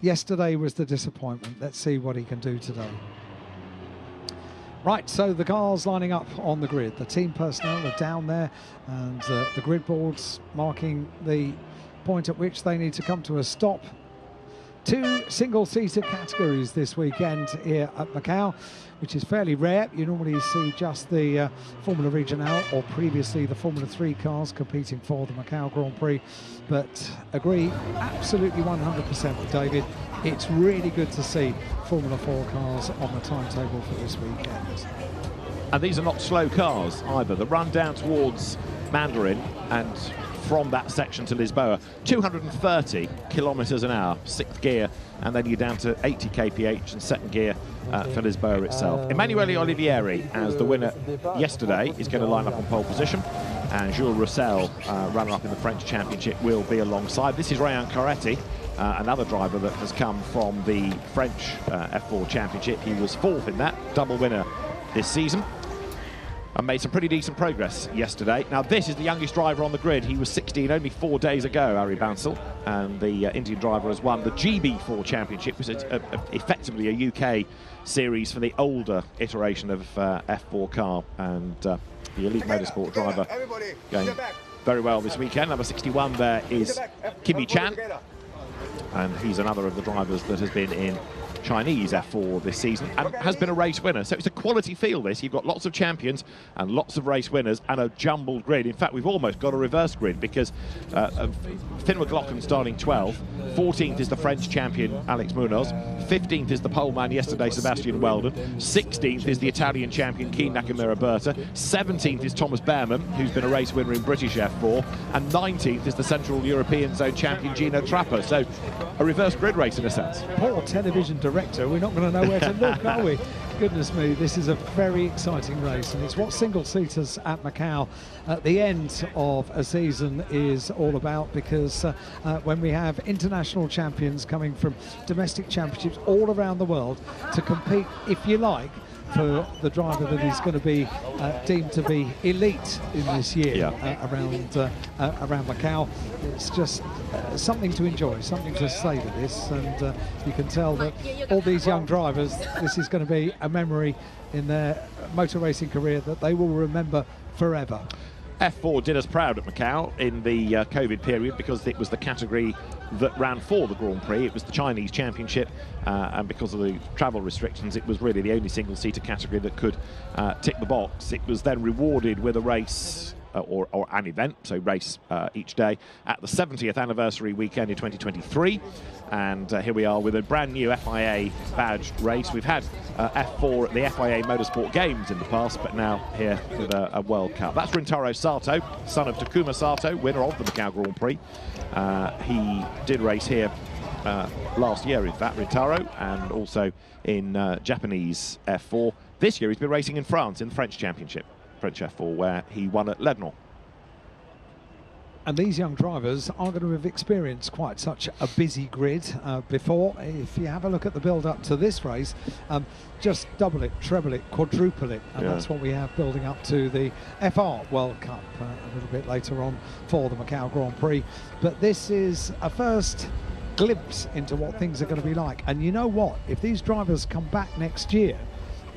Yesterday was the disappointment. Let's see what he can do today. Right, so the cars lining up on the grid. The team personnel are down there, and the grid boards marking the point at which they need to come to a stop. 2 single-seater categories this weekend here at Macau, which is fairly rare. You normally see just the Formula Regional or previously the Formula 3 cars competing for the Macau Grand Prix. But agree absolutely 100% with David. It's really good to see Formula 4 cars on the timetable for this weekend. And these are not slow cars either. The run down towards Mandarin and from that section to Lisboa, 230 kilometers an hour, 6th gear, and then you're down to 80 kph in 2nd gear for Lisboa itself. Emanuele Olivieri, as the winner yesterday, is going to line up on pole position, and Jules Roussel, runner-up in the French Championship, will be alongside. This is Ryan Coretti, another driver that has come from the French F4 Championship. He was 4th in that, double winner this season, and made some pretty decent progress yesterday. Now, this is the youngest driver on the grid. He was 16 only 4 days ago, Ari Bansal, and the Indian driver has won the GB4 Championship, which is effectively a UK series for the older iteration of F4 car, and the elite motorsport driver going very well this weekend. Number 61 there is Kimi Chan, and he's another of the drivers that has been in Chinese F4 this season and has been a race winner. So it's a quality field, this. You've got lots of champions and lots of race winners and a jumbled grid. In fact, we've almost got a reverse grid because Finn McLaughlin starting 12th, 14th is the French champion Alex Munoz, 15th is the poleman yesterday Sebastian Weldon, 16th is the Italian champion Keen Nakamura Berta, 17th is Thomas Behrman, who's been a race winner in British F4, and 19th is the Central European Zone champion Gino Trapper. So a reverse grid race in a sense. Poor television director, we're not going to know where to look, are we? Goodness me, this is a very exciting race, and it's what single-seaters at Macau at the end of a season is all about, because when we have international champions coming from domestic championships all around the world to compete, if you like, for the driver that is going to be deemed to be elite in this year around Macau. It's just something to enjoy, something to savour this, and you can tell that all these young drivers, this is going to be a memory in their motor racing career that they will remember forever. F4 did us proud at Macau in the COVID period because it was the category that ran for the Grand Prix. It was the Chinese Championship, and because of the travel restrictions, it was really the only single-seater category that could tick the box. It was then rewarded with a race or an event, so race each day, at the 70th anniversary weekend in 2023. And here we are with a brand new FIA badged race. We've had F4 at the FIA Motorsport Games in the past, but now here with a World Cup. That's Rintaro Sato, son of Takuma Sato, winner of the Macau Grand Prix. He did race here last year, in fact, Rintaro, and also in Japanese F4. This year he's been racing in France in the French Championship, French F4, where he won at Lebanon. And these young drivers are going to have experienced quite such a busy grid before. If you have a look at the build-up to this race, just double it, treble it, quadruple it, and that's what we have building up to the FR World Cup a little bit later on for the Macau Grand Prix. But this is a first glimpse into what things are going to be like. And you know what? If these drivers come back next year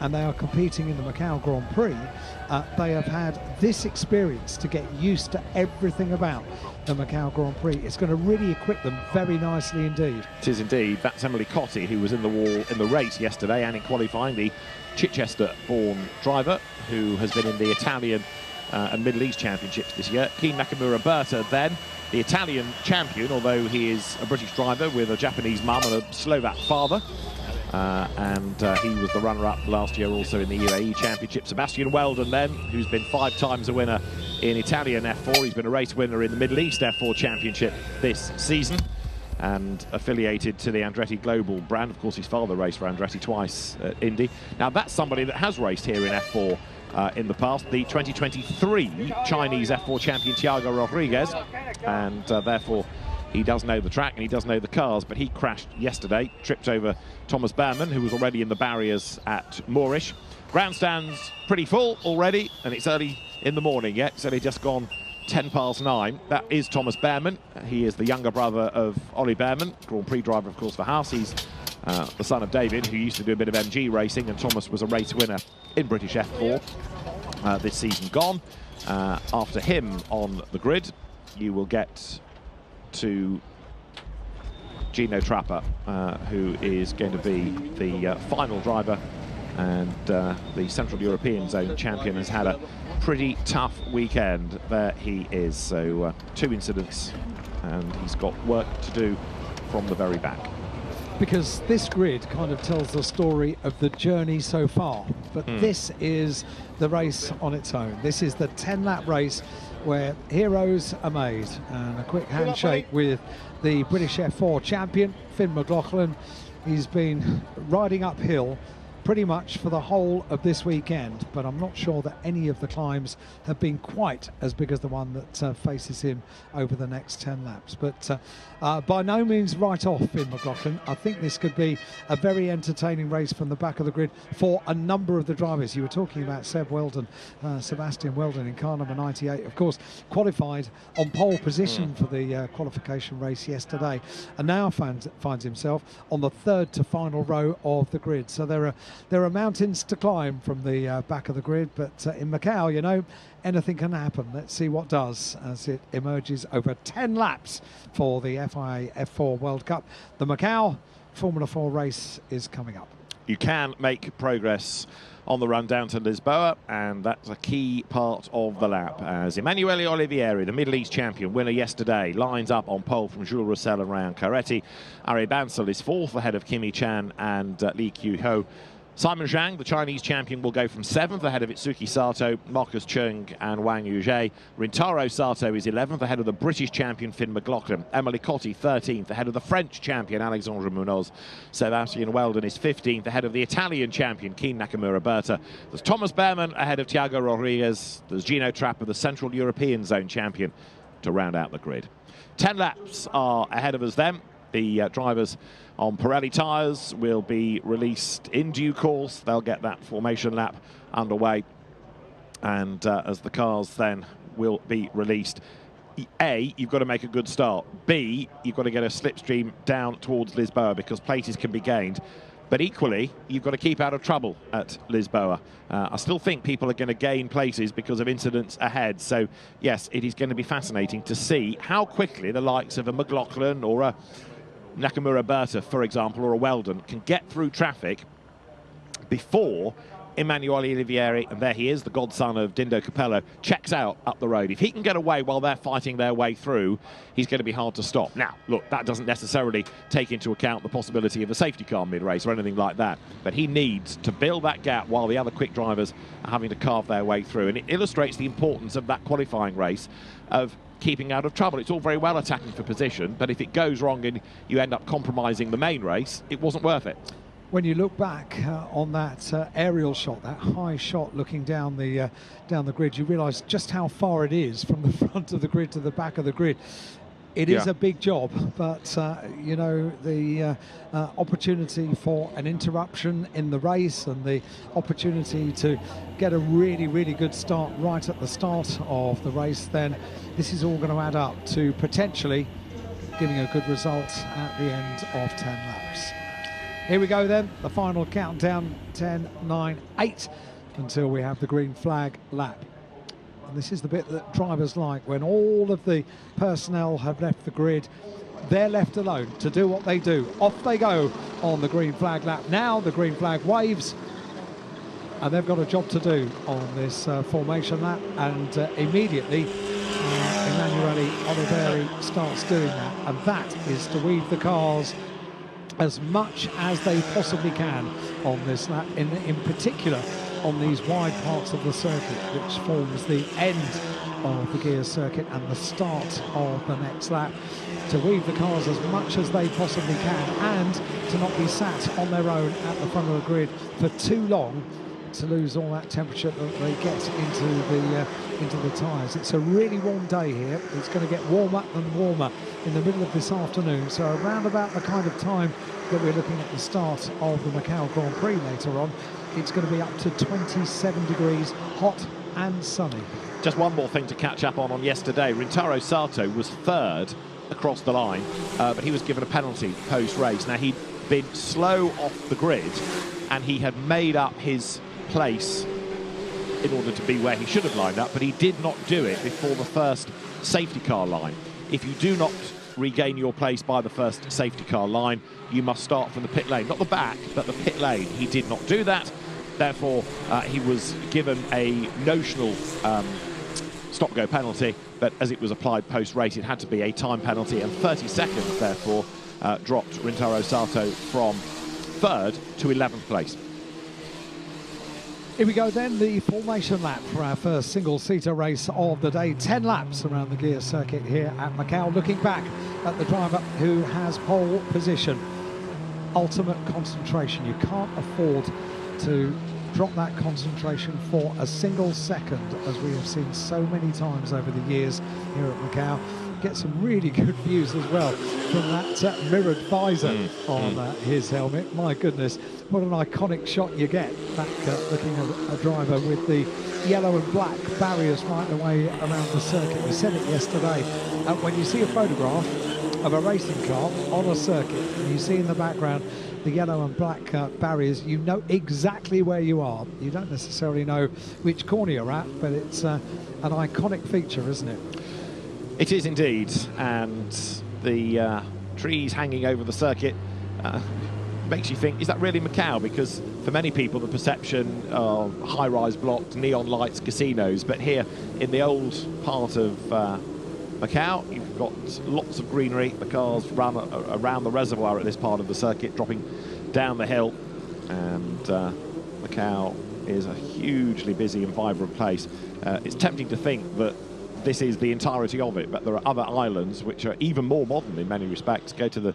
and they are competing in the Macau Grand Prix, they have had this experience to get used to everything about the Macau Grand Prix. It's going to really equip them very nicely indeed. It is indeed. That's Emily Cotti, who was in the race yesterday and in qualifying, the Chichester-born driver who has been in the Italian and Middle East Championships this year. Keen Nakamura Berta then, the Italian champion, although he is a British driver with a Japanese mum and a Slovak father. And he was the runner-up last year also in the UAE Championship. Sebastian Weldon then, who's been 5 times a winner in Italian F4. He's been a race winner in the Middle East F4 Championship this season and affiliated to the Andretti Global brand. Of course, his father raced for Andretti twice at Indy. Now, that's somebody that has raced here in F4 in the past, the 2023 Chinese F4 champion Thiago Rodriguez, and therefore he does know the track and he does know the cars, but he crashed yesterday, tripped over Thomas Behrman, who was already in the barriers at Moorish. Grandstand's pretty full already, and it's early in the morning yet. It's only just gone 9:10. That is Thomas Behrman. He is the younger brother of Ollie Behrman, Grand Prix driver, of course, for Haas. He's the son of David, who used to do a bit of MG racing, and Thomas was a race winner in British F4 this season gone. After him on the grid, you will get to Gino Trapper, who is going to be the final driver, and the Central European Zone champion has had a pretty tough weekend. There he is. So 2 incidents, and he's got work to do from the very back. Because this grid kind of tells the story of the journey so far, but this is the race on its own. This is the 10-lap race where heroes are made, and a quick handshake with the British F4 champion, Finn McLaughlin. He's been riding uphill pretty much for the whole of this weekend, but I'm not sure that any of the climbs have been quite as big as the one that faces him over the next 10 laps. But by no means right off Finn McLaughlin. I think this could be a very entertaining race from the back of the grid for a number of the drivers. You were talking about Sebastian Weldon in car number 98, of course, qualified on pole position for the qualification race yesterday, and now finds himself on the third to final row of the grid. So there are mountains to climb from the back of the grid, but in Macau, you know, anything can happen. Let's see what does as it emerges over 10 laps for the FIA F4 World Cup. The Macau Formula 4 race is coming up. You can make progress on the run down to Lisboa, and that's a key part of the lap, as Emanuele Olivieri, the Middle East champion, winner yesterday, lines up on pole from Jules Roussel and Ryan Caretti. Ari Bansal is fourth ahead of Kimi Chan and Li Qiuho. Simon Zhang, the Chinese champion, will go from 7th ahead of Itsuki Sato, Marcus Chung and Wang Yuzhe. Rintaro Sato is 11th ahead of the British champion Finn McLaughlin. Emily Cotti 13th ahead of the French champion Alexandre Munoz. Sebastian Weldon is 15th ahead of the Italian champion Keen Nakamura Berta. There's Thomas Behrman ahead of Thiago Rodriguez. There's Gino Trapper, the Central European Zone champion, to round out the grid. 10 laps are ahead of us then. The drivers on Pirelli tyres will be released in due course. They'll get that formation lap underway, and as the cars then will be released, A, you've got to make a good start. B, you've got to get a slipstream down towards Lisboa, because places can be gained. But equally, you've got to keep out of trouble at Lisboa. I still think people are going to gain places because of incidents ahead. So, yes, it is going to be fascinating to see how quickly the likes of a McLaughlin or a Nakamura Berta, for example, or a Weldon can get through traffic before Emanuele Olivieri, and there he is, the godson of Dindo Capello, checks out up the road. If he can get away while they're fighting their way through, he's going to be hard to stop. Now, look, that doesn't necessarily take into account the possibility of a safety car mid-race or anything like that, but he needs to build that gap while the other quick drivers are having to carve their way through, and it illustrates the importance of that qualifying race of keeping out of trouble. It's all very well attacking for position, but if it goes wrong and you end up compromising the main race, it wasn't worth it. When you look back on that aerial shot, that high shot looking down the grid, you realise just how far it is from the front of the grid to the back of the grid. It is a big job, but you know, the opportunity for an interruption in the race and the opportunity to get a really, really good start right at the start of the race, then this is all going to add up to potentially giving a good result at the end of 10 laps. Here we go then, the final countdown, 10, 9, 8, until we have the green flag lap. And this is the bit that drivers like, when all of the personnel have left the grid, they're left alone to do what they do. Off they go on the green flag lap. Now the green flag waves, and they've got a job to do on this formation lap, and immediately Emanuele Olivieri starts doing that, and that is to weave the cars as much as they possibly can on this lap, in particular on these wide parts of the circuit, which forms the end of the gear circuit and the start of the next lap, to weave the cars as much as they possibly can and to not be sat on their own at the front of the grid for too long, to lose all that temperature that they get into the tyres. It's a really warm day here. It's going to get warmer and warmer in the middle of this afternoon, so around about the kind of time that we're looking at the start of the Macau Grand Prix later on, it's going to be up to 27 degrees, hot and sunny. Just one more thing to catch up on yesterday. Rintaro Sato was third across the line, but he was given a penalty post-race. Now, he'd been slow off the grid, and he had made up his place in order to be where he should have lined up, but he did not do it before the first safety car line. If you do not regain your place by the first safety car line, you must start from the pit lane. Not the back, but the pit lane. He did not do that. Therefore, he was given a notional stop-go penalty, but as it was applied post-race, it had to be a time penalty, and 30 seconds, therefore, dropped Rintaro Sato from third to 11th place. Here we go then, the formation lap for our first single-seater race of the day. 10 laps around the gear circuit here at Macau. Looking back at the driver who has pole position. Ultimate concentration. You can't afford to drop that concentration for a single second, as we have seen so many times over the years here at Macau. Get some really good views as well from that mirrored visor on his helmet. My goodness, what an iconic shot you get back looking at a driver with the yellow and black barriers right the way around the circuit. We said it yesterday, when you see a photograph of a racing car on a circuit and you see in the background the yellow and black barriers, you know exactly where you are. You don't necessarily know which corner you're at, but it's an iconic feature, isn't it? It is indeed, and the trees hanging over the circuit makes you think, is that really Macau? Because for many people the perception of high-rise blocks, neon lights, casinos, but here in the old part of Macau, you've got lots of greenery. The cars run around the reservoir at this part of the circuit, dropping down the hill, and Macau is a hugely busy and vibrant place. It's tempting to think that this is the entirety of it, but there are other islands which are even more modern in many respects. Go to the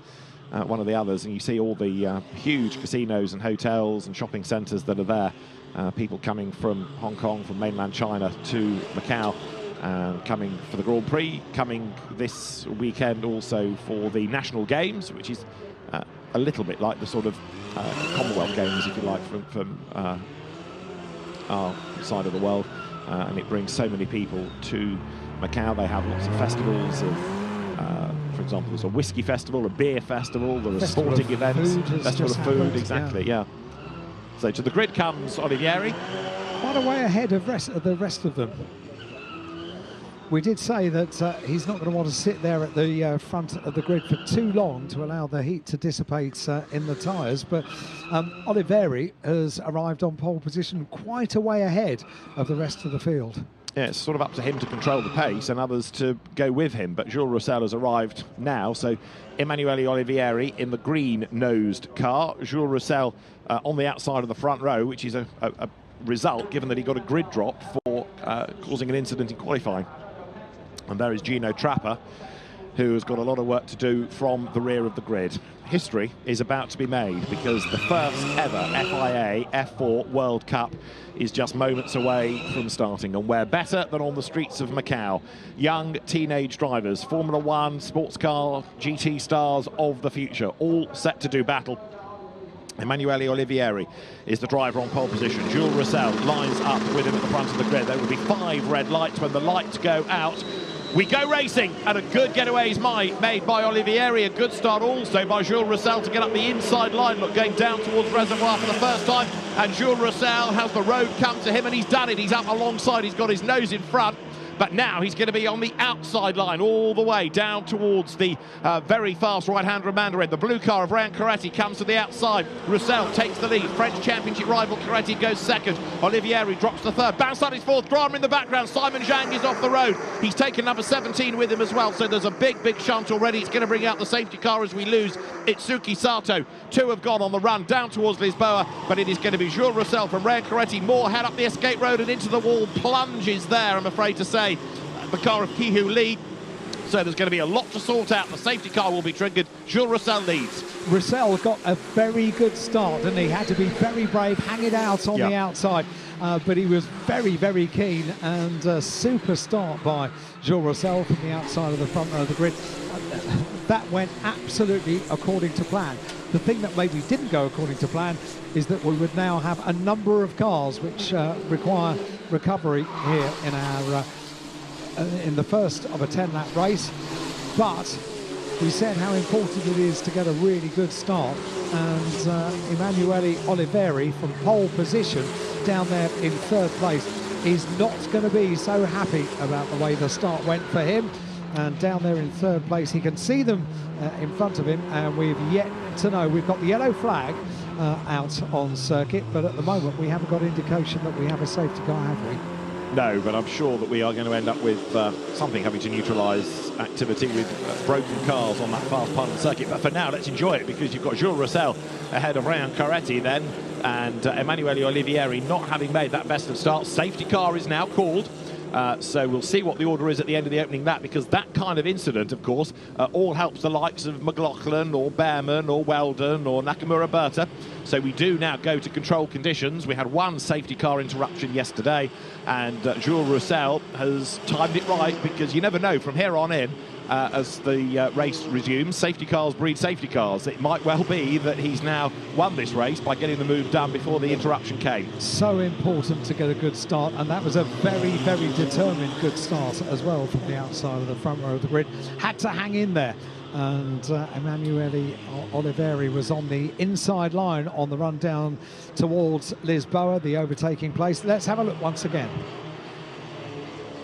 one of the others and you see all the huge casinos and hotels and shopping centres that are there. People coming from Hong Kong, from mainland China to Macau, coming for the Grand Prix, coming this weekend also for the National Games, which is a little bit like the sort of Commonwealth Games, if you like, from our side of the world. And it brings so many people to Macau. They have lots of festivals of, for example, there's a whiskey festival, a beer festival, there are sporting events, festival of food, exactly, yeah. So to the grid comes Olivieri. Quite a way ahead of the rest of them. We did say that he's not going to want to sit there at the front of the grid for too long to allow the heat to dissipate in the tyres, but Olivieri has arrived on pole position quite a way ahead of the rest of the field. Yeah, it's sort of up to him to control the pace and others to go with him, but Jules Roussel has arrived now, so Emanuele Olivieri in the green-nosed car, Jules Roussel on the outside of the front row, which is a result given that he got a grid drop for causing an incident in qualifying. And there is Gino Trapper, who has got a lot of work to do from the rear of the grid. History is about to be made because the first ever FIA F4 World Cup is just moments away from starting, and where better than on the streets of Macau. Young teenage drivers, Formula One, sports car, GT stars of the future, all set to do battle. Emanuele Olivieri is the driver on pole position. Jules Roussel lines up with him at the front of the grid. There will be 5 red lights. When the lights go out, we go racing, and a good getaway is made by Olivieri. A good start also by Jules Roussel to get up the inside line. Look, going down towards reservoir for the first time, and Jules Roussel has the road come to him, and he's done it. He's up alongside, he's got his nose in front. But now he's going to be on the outside line all the way down towards the very fast right-hander of Mandarin. The blue car of Ryan Coretti comes to the outside. Roussel takes the lead. French championship rival Coretti goes second. Olivieri drops to third. Bansal is fourth. Drama in the background. Simon Zhang is off the road. He's taken number 17 with him as well. So there's a big, big shunt already. It's going to bring out the safety car as we lose Itsuki Sato. 2 have gone on the run down towards Lisboa, but it is going to be Jules Roussel from Ryan Coretti. More head up the escape road and into the wall. Plunges there, I'm afraid to say. The car of Kihu Lee. So there's going to be a lot to sort out. The safety car will be triggered. Jules Roussel leads. Roussel got a very good start, and he had to be very brave, hang it out on the outside. But he was very, very keen, and a super start by Jules Roussel from the outside of the front row of the grid. That went absolutely according to plan. The thing that maybe didn't go according to plan is that we would now have a number of cars which require recovery here in our in the first of a 10-lap race. But we said how important it is to get a really good start, and Emanuele Oliveri from pole position down there in third place is not going to be so happy about the way the start went for him. And down there in third place, he can see them in front of him, and we've yet to know. We've got the yellow flag out on circuit, but at the moment we haven't got indication that we have a safety car, have we? No, but I'm sure that we are going to end up with something having to neutralise activity with broken cars on that fast part of the circuit. But for now, let's enjoy it, because you've got Jules Roussel ahead of Ryan Caretti then, and Emanuele Olivieri not having made that best of start. Safety car is now called. So we'll see what the order is at the end of the opening lap, because that kind of incident, of course, all helps the likes of McLaughlin or Behrman or Weldon or Nakamura Berta. So we do now go to control conditions. We had one safety car interruption yesterday, and Jules Roussel has timed it right, because you never know from here on in. As the race resumes, safety cars breed safety cars. It might well be that he's now won this race by getting the move done before the interruption came. So important to get a good start, and that was a very, very determined good start as well from the outside of the front row of the grid. Had to hang in there, and Emanuele Oliveri was on the inside line on the run down towards Lisboa, the overtaking place. Let's have a look once again.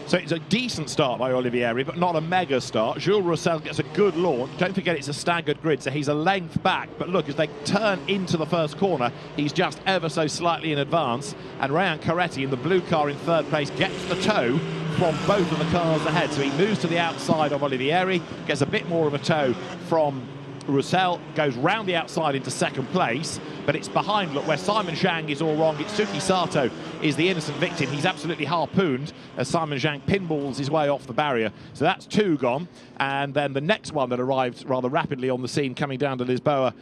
So it's a decent start by Olivieri, but not a mega start. Jules Roussel gets a good launch. Don't forget it's a staggered grid, so he's a length back. But look, as they turn into the first corner, he's just ever so slightly in advance. And Ryan Caretti in the blue car in third place gets the tow from both of the cars ahead. So he moves to the outside of Olivieri, gets a bit more of a tow from Roussel, goes round the outside into second place, but it's behind, look, where Simon Zhang is all wrong. Itsuki Sato is the innocent victim. He's absolutely harpooned as Simon Zhang pinballs his way off the barrier. So that's two gone. And then the next one that arrived rather rapidly on the scene coming down to Lisboa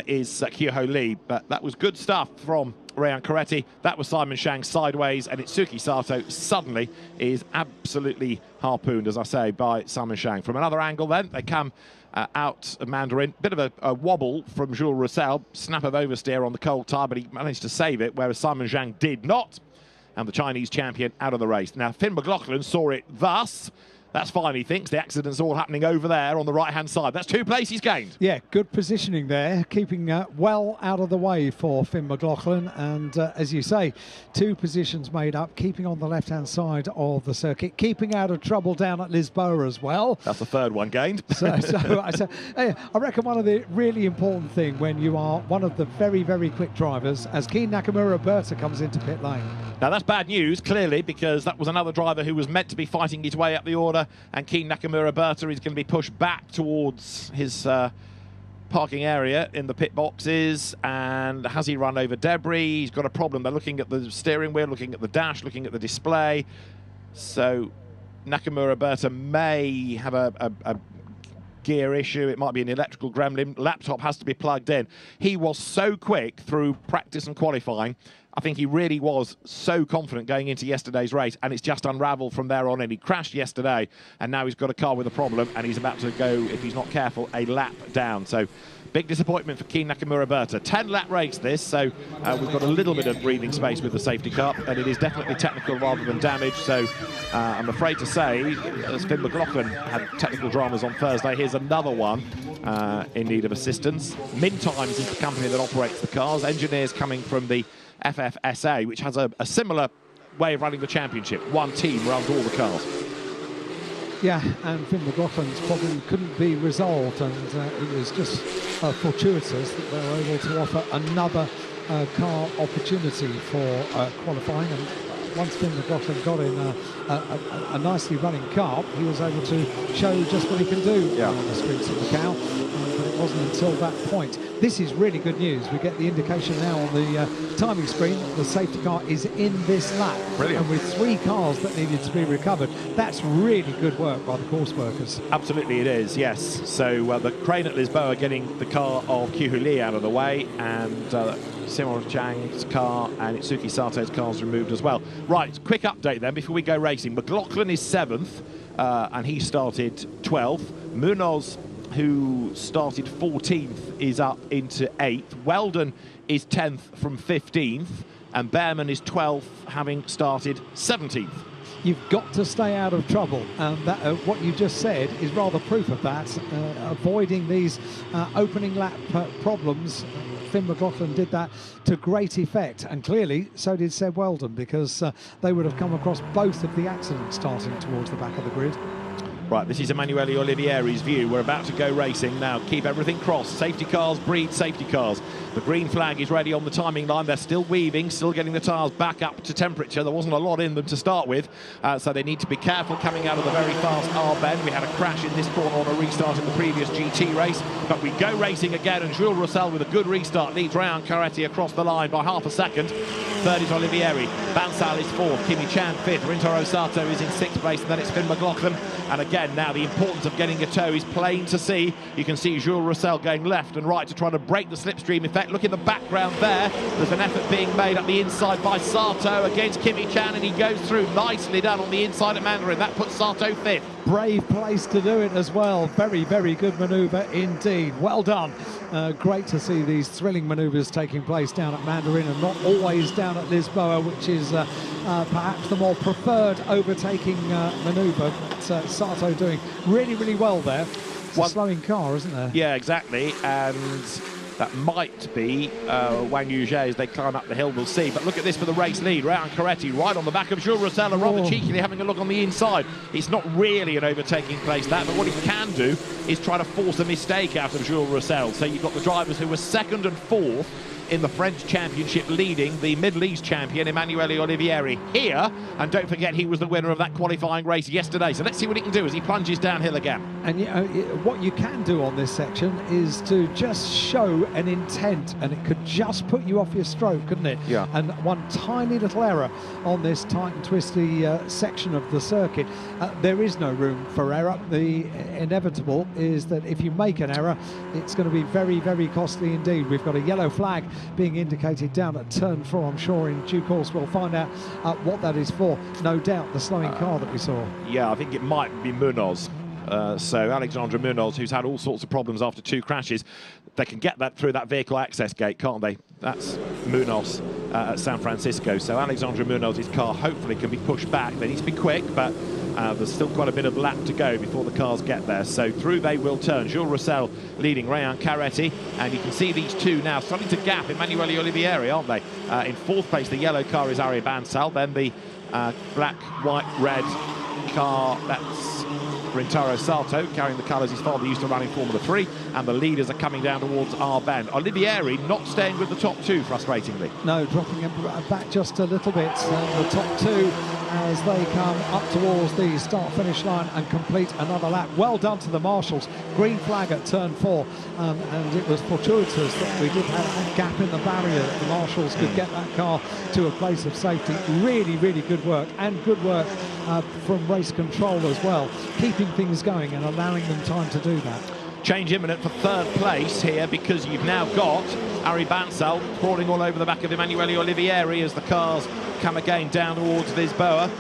is Kyoho Lee. But that was good stuff from Ryan Caretti. That was Simon Zhang sideways, and Itsuki Sato suddenly is absolutely harpooned, as I say, by Simon Zhang. From another angle then, they come out of Mandarin. Bit of a wobble from Jules Roussel. Snap of oversteer on the cold tyre, but he managed to save it, whereas Simon Zhang did not. And the Chinese champion out of the race. Now, Finn McLaughlin saw it thus. That's fine, he thinks. The accident's all happening over there on the right-hand side. That's 2 places gained. Yeah, good positioning there, keeping well out of the way for Finn McLaughlin. And as you say, 2 positions made up, keeping on the left-hand side of the circuit, keeping out of trouble down at Lisboa as well. That's the 3rd one gained. So I reckon one of the really important thing when you are one of the very, very quick drivers, as Keen Nakamura Berta comes into pit lane. Now, that's bad news, clearly, because that was another driver who was meant to be fighting his way up the order. And Keen Nakamura Berta is going to be pushed back towards his parking area in the pit boxes. And has he run over debris? He's got a problem. They're looking at the steering wheel, looking at the dash, looking at the display. So Nakamura Berta may have a gear issue. It might be an electrical gremlin. Laptop has to be plugged in. He was so quick through practice and qualifying. I think he really was so confident going into yesterday's race, and it's just unravelled from there on in. He crashed yesterday, and now he's got a car with a problem, and he's about to go, if he's not careful, a lap down. So big disappointment for Keen Nakamura Berta. 10-lap race this, so we've got a little bit of breathing space with the safety car, and it is definitely technical rather than damage. So I'm afraid to say, as Finn McLaughlin had technical dramas on Thursday, here's another one in need of assistance. Mintimes is the company that operates the cars. Engineers coming from the FFSA, which has a similar way of running the championship. One team runs all the cars. Yeah, and Finn McLaughlin's problem couldn't be resolved, and it was just fortuitous that they were able to offer another car opportunity for qualifying. And once Finn McLaughlin got in a nicely running car, he was able to show just what he can do on the streets of Macau. But it wasn't until that point. This is really good news. We get the indication now on the timing screen that the safety car is in this lap. Brilliant. And with 3 cars that needed to be recovered, that's really good work by the course workers. Absolutely it is, yes. So the crane at Lisboa getting the car of Kyoho Lee out of the way, and Simon Zhang's car and Itsuki Sato's cars removed as well. Right, quick update then before we go racing. McLaughlin is 7th, and he started 12th. Munoz who started 14th, is up into 8th. Weldon is 10th from 15th, and Behrman is 12th, having started 17th. You've got to stay out of trouble, and that, what you just said is rather proof of that. Avoiding these opening lap problems. Finn McLaughlin did that to great effect, and clearly so did Seb Weldon, because they would have come across both of the accidents starting towards the back of the grid. Right, this is Emanuele Olivieri's view. We're about to go racing now. Keep everything crossed. Safety cars breed safety cars. The green flag is ready on the timing line. They're still weaving, still getting the tyres back up to temperature. There wasn't a lot in them to start with, so they need to be careful coming out of the very fast R-bend. We had a crash in this corner on a restart in the previous GT race, but we go racing again, and Jules Roussel with a good restart leads Ryan Carretti across the line by half a second. Third is Olivieri. Bansal is fourth. Kimi Chan fifth. Rintaro Sato is in sixth place, and then it's Finn McLaughlin. And again, now the importance of getting a tow is plain to see. You can see Jules Roussel going left and right to try to break the slipstream effect. Look in the background there. There's an effort being made up the inside by Sato against Kimi Chan, and he goes through. Nicely done on the inside of Mandarin. That puts Sato fifth. Brave place to do it as well. Very, very good manoeuvre indeed. Well done. Great to see these thrilling manoeuvres taking place down at Mandarin, and not always down at Lisboa, which is perhaps the more preferred overtaking manoeuvre. But Sato doing really, really well there. It's a slowing car, isn't there? Yeah, exactly. And that might be Wang Yuzhe as they climb up the hill, we'll see. But look at this for the race lead. Ryan Carretti right on the back of Jules Roussel, and rather cheekily having a look on the inside. It's not really an overtaking place, that, but what he can do is try to force a mistake out of Jules Roussel. So you've got the drivers who were second and fourth in the French Championship leading the Middle East champion Emanuele Olivieri here, and don't forget he was the winner of that qualifying race yesterday. So let's see what he can do as he plunges downhill again. And you know, what you can do on this section is to just show an intent, and it could just put you off your stroke, couldn't it? Yeah. And one tiny little error on this tight and twisty section of the circuit, there is no room for error. The inevitable is that if you make an error, it's going to be very, very costly indeed. We've got a yellow flag being indicated down at turn 4. I'm sure in due course we'll find out what that is for. No doubt the slowing car that we saw. Yeah, I think it might be Munoz. So Alexandre Munoz, who's had all sorts of problems after 2 crashes, they can get that through that vehicle access gate, can't they? That's Munoz at San Francisco. So Alexandre Munoz's car hopefully can be pushed back. They need to be quick, but there's still quite a bit of lap to go before the cars get there. So through they will turn. Jules Roussel leading Ryan Carretti, and you can see these two now starting to gap Emanuele Olivieri, aren't they? In fourth place, the yellow car is Ari Bansal, then the black, white, red car, that's Rintaro Sato, carrying the colours his father used to run in Formula 3, and the leaders are coming down towards R-bend. Olivieri not staying with the top 2, frustratingly. No, dropping him back just a little bit. The top 2 as they come up towards the start-finish line and complete another lap. Well done to the marshals. Green flag at turn 4, and it was fortuitous that we did have a gap in the barrier that the marshals could get that car to a place of safety. Really, really good work, and good work from race control as well, keeping things going and allowing them time to do that. Change imminent for third place here, because you've now got Ari Bansal crawling all over the back of Emanuele Olivieri as the cars come again down towards Lisboa.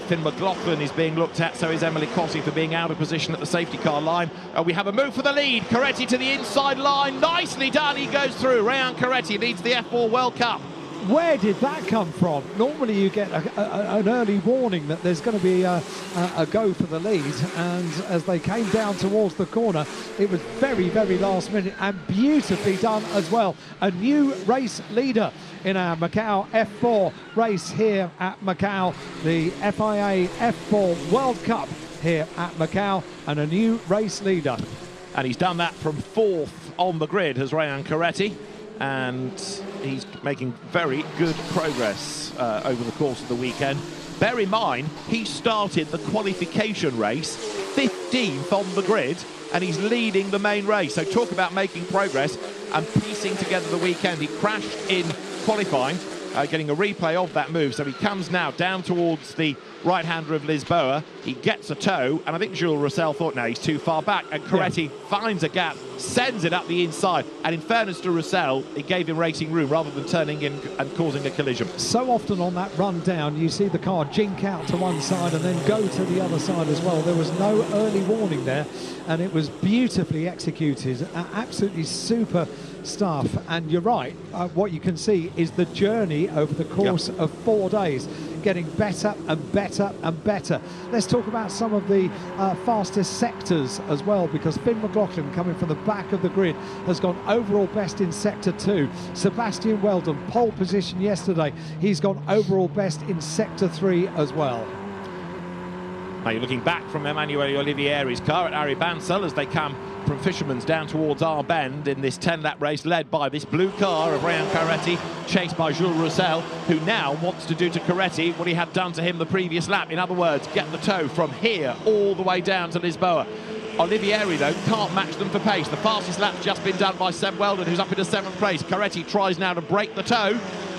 Finn McLaughlin is being looked at, so is Emily Cossey for being out of position at the safety car line. We have a move for the lead. Carretti to the inside line. Nicely done. He goes through. Ryan Carretti leads the F4 World Cup. Where did that come from? Normally you get an early warning that there's going to be a go for the lead, and as they came down towards the corner, it was very, very last minute, and beautifully done as well. A new race leader in our Macau F4 race here at Macau, the FIA F4 World Cup here at Macau, and a new race leader. And he's done that from 4th on the grid, has Ryan Carretti, and he's making very good progress over the course of the weekend. Bear in mind, he started the qualification race 15th on the grid, and he's leading the main race. So talk about making progress and piecing together the weekend. He crashed in qualifying, getting a replay of that move. So he comes now down towards the right-hander of Lisboa. He gets a toe, and I think Jules Roussel thought, no, he's too far back, and Coretti finds a gap, sends it up the inside, and in fairness to Roussel, it gave him racing room rather than turning in and causing a collision. So often on that run down, you see the car jink out to one side and then go to the other side as well. There was no early warning there, and it was beautifully executed. Absolutely super stuff. And you're right, what you can see is the journey over the course of 4 days, getting better and better and better. Let's talk about some of the fastest sectors as well, because Finn McLaughlin, coming from the back of the grid, has gone overall best in sector 2. Sebastian Weldon, pole position yesterday, he's gone overall best in sector 3 as well. Now you're looking back from Emanuele Olivieri's car at Ari Bansal as they come from Fisherman's down towards our bend in this 10-lap race led by this blue car of Ryan Coretti, chased by Jules Roussel, who now wants to do to Coretti what he had done to him the previous lap. In other words, get the toe from here all the way down to Lisboa. Olivieri, though, can't match them for pace. The fastest lap's just been done by Seb Weldon, who's up into 7th place. Coretti tries now to break the toe,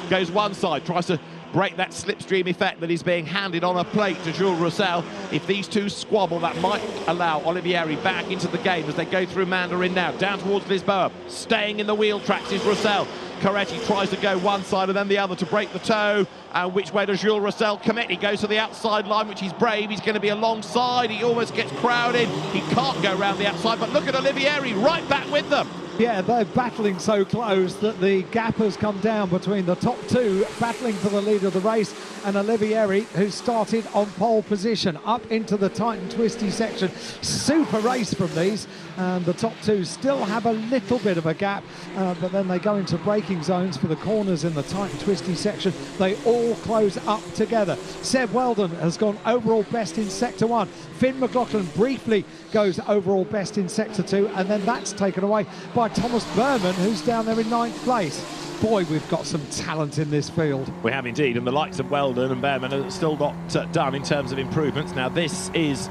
goes one side, tries to break that slipstream effect that is being handed on a plate to Jules Roussel. If these two squabble, that might allow Olivieri back into the game as they go through Mandarin now, down towards Lisboa. Staying in the wheel tracks is Roussel. Coretti tries to go one side and then the other to break the toe. And which way does Jules Roussel commit? He goes to the outside line, which he's brave. He's going to be alongside. He almost gets crowded. He can't go round the outside, but look at Olivieri right back with them. Yeah, they're battling so close that the gap has come down between the top two, battling for the lead of the race, and Olivieri, who started on pole position, up into the tight and twisty section. Super race from these, and the top two still have a little bit of a gap, but then they go into braking zones for the corners in the tight and twisty section. They all close up together. Seb Weldon has gone overall best in sector 1. Finn McLaughlin briefly goes overall best in sector 2, and then that's taken away by Thomas Berman, who's down there in 9th place. Boy, we've got some talent in this field. We have indeed, and the likes of Weldon and Berman have still got done in terms of improvements. Now this is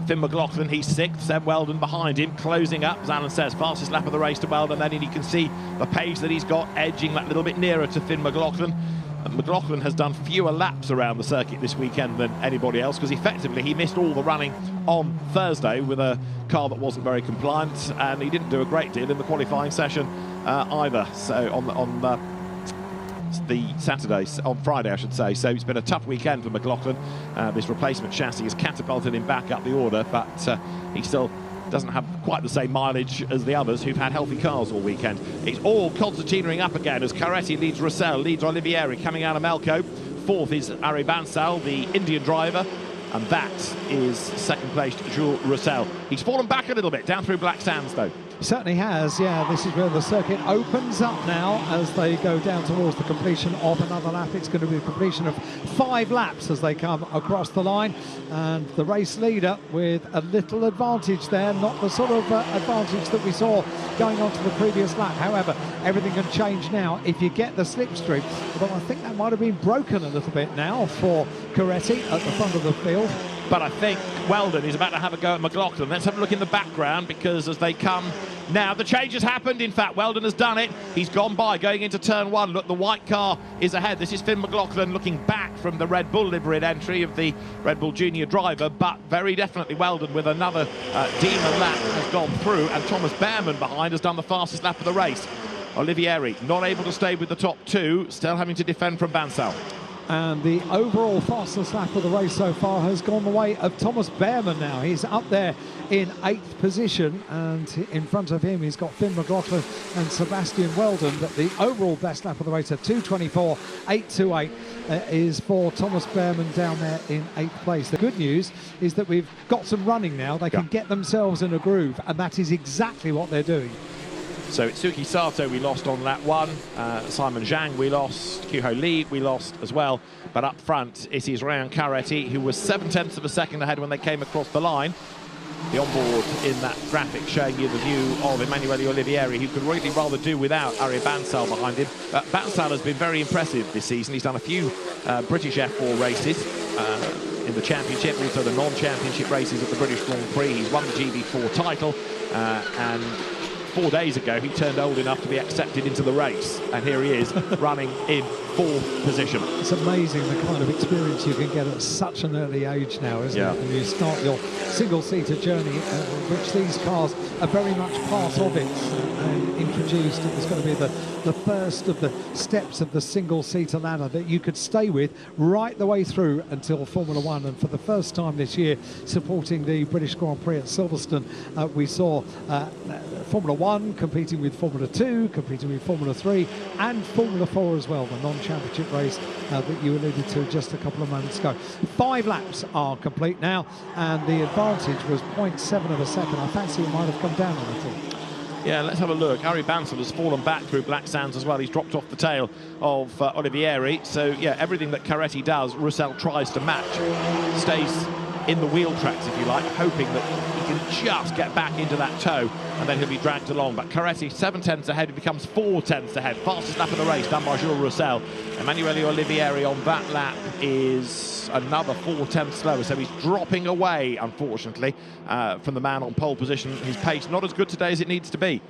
Finn McLaughlin, he's 6th, Seb Weldon behind him, closing up, as Alan says, fastest lap of the race to Weldon, then you can see the pace that he's got, edging that little bit nearer to Finn McLaughlin. McLaughlin has done fewer laps around the circuit this weekend than anybody else, because effectively he missed all the running on Thursday with a car that wasn't very compliant, and he didn't do a great deal in the qualifying session either. So on the Saturday, on Friday I should say. So it's been a tough weekend for McLaughlin. This replacement chassis has catapulted him back up the order, but he still doesn't have quite the same mileage as the others who've had healthy cars all weekend. It's all concertinaing up again as Coretti leads Roussel, leads Olivieri coming out of Melco. 4th is Ari Bansal, the Indian driver, and that is 2nd place Jules Roussel. He's fallen back a little bit, down through Black Sands though. Certainly has, yeah. This is where the circuit opens up now as they go down towards the completion of another lap. It's going to be the completion of 5 laps as they come across the line, and the race leader with a little advantage there, not the sort of advantage that we saw going on to the previous lap. However, everything can change now if you get the slipstream, although I think that might have been broken a little bit now for Coretti at the front of the field. But I think Weldon is about to have a go at McLaughlin. Let's have a look in the background, because as they come now, the change has happened. In fact, Weldon has done it. He's gone by, going into turn 1. Look, the white car is ahead. This is Finn McLaughlin looking back from the Red Bull liveried entry of the Red Bull Junior driver, but very definitely Weldon with another demon lap has gone through, and Thomas Behrman behind has done the fastest lap of the race. Olivieri not able to stay with the top 2, still having to defend from Bansal. And the overall fastest lap of the race so far has gone the way of Thomas Behrman now. He's up there in 8th position, and in front of him he's got Finn McLaughlin and Sebastian Weldon. But the overall best lap of the race at 2:24.828 is for Thomas Behrman down there in 8th place. The good news is that we've got some running now. They can get themselves in a groove, and that is exactly what they're doing. So it's Suki Sato we lost on lap 1, Simon Zhang we lost, Kyuho Lee we lost as well, but up front it is Ryan Coretti, who was 7/10 of a second ahead when they came across the line. The onboard in that graphic showing you the view of Emanuele Olivieri, who could really rather do without Ari Bansal behind him. Bansal has been very impressive this season. He's done a few British F4 races in the championship, also the non-championship races at the British Grand Prix. He's won the GB4 title, and 4 days ago, he turned old enough to be accepted into the race, and here he is running in 4th position. It's amazing the kind of experience you can get at such an early age now, isn't it? And you start your single-seater journey, which these cars are very much part of it, and introduced. It was going to be the first of the steps of the single-seater ladder that you could stay with right the way through until Formula One. And for the first time this year, supporting the British Grand Prix at Silverstone, we saw Formula One competing with Formula 2, competing with Formula 3 and Formula 4 as well, the non-championship race that you alluded to just a couple of moments ago. 5 laps are complete now, and the advantage was 0.7 of a second. I fancy it might have come down a little. Yeah, let's have a look. Harry Bansal has fallen back through Black Sands as well. He's dropped off the tail of Olivieri. So, yeah, everything that Carretti does, Roussel tries to match. Stays in the wheel tracks, if you like, hoping that he can just get back into that toe, and then he'll be dragged along. But Carretti, 7 tenths ahead, he becomes 4 tenths ahead. Fastest lap of the race done by Jules Roussel. Emanuele Olivieri on that lap is another 4 tenths slower, so he's dropping away, unfortunately, from the man on pole position. His pace not as good today as it needs to be.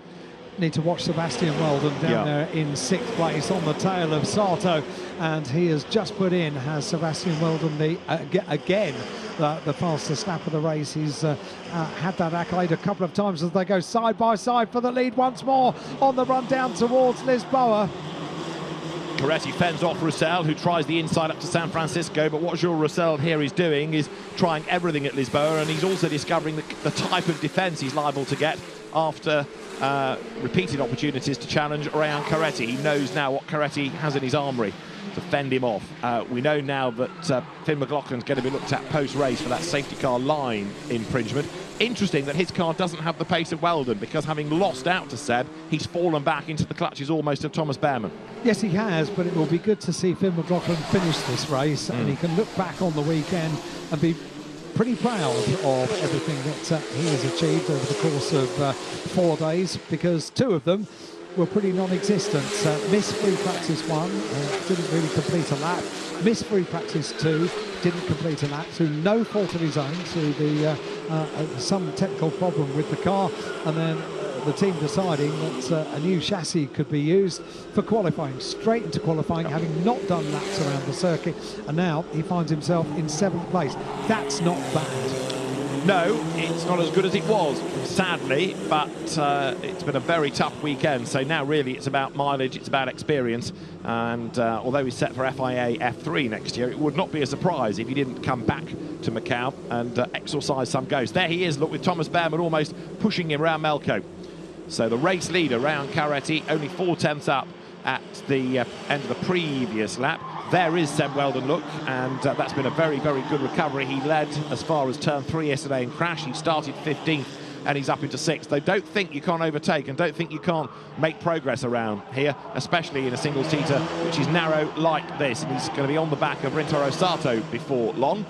Need to watch Sebastian Weldon down there in 6th place on the tail of Sato, and he has just put in, has Sebastian Weldon the fastest lap of the race. He's had that accolade a couple of times as they go side by side for the lead once more on the run down towards Lisboa. Carretti fends off Roussel, who tries the inside up to San Francisco, but what Jules Roussel here is doing is trying everything at Lisboa, and he's also discovering the type of defence he's liable to get after repeated opportunities to challenge Ryan Carretti. He knows now what Carretti has in his armoury to fend him off. We know now that Finn McLaughlin's going to be looked at post-race for that safety car line infringement. Interesting that his car doesn't have the pace of Weldon, because having lost out to Seb, he's fallen back into the clutches almost of Thomas Behrman. Yes, he has, but it will be good to see Finn McLaughlin finish this race, and he can look back on the weekend and be pretty proud of everything that he has achieved over the course of 4 days, because 2 of them were pretty non-existent. Missed free practice 1, didn't really complete a lap. Missed free practice 2, didn't complete a lap through no fault of his own, through the some technical problem with the car, and then the team deciding that a new chassis could be used for qualifying, straight into qualifying, having not done laps around the circuit, and now he finds himself in 7th place. That's not bad. No, it's not as good as it was, sadly, but it's been a very tough weekend. So now really it's about mileage, it's about experience, and although he's set for FIA F3 next year, it would not be a surprise if he didn't come back to Macau and exorcise some ghosts. There he is, look, with Thomas Behrman almost pushing him around Melco. So the race leader, Ryan Carretti, only 4 tenths up at the end of the previous lap. There is Seb Weldon, look, and that's been a very, very good recovery. He led as far as turn 3 yesterday in crash. He started 15th and he's up into 6th. They don't think you can't overtake and don't think you can't make progress around here, especially in a single-seater, which is narrow like this. And he's going to be on the back of Rintaro Sato before long.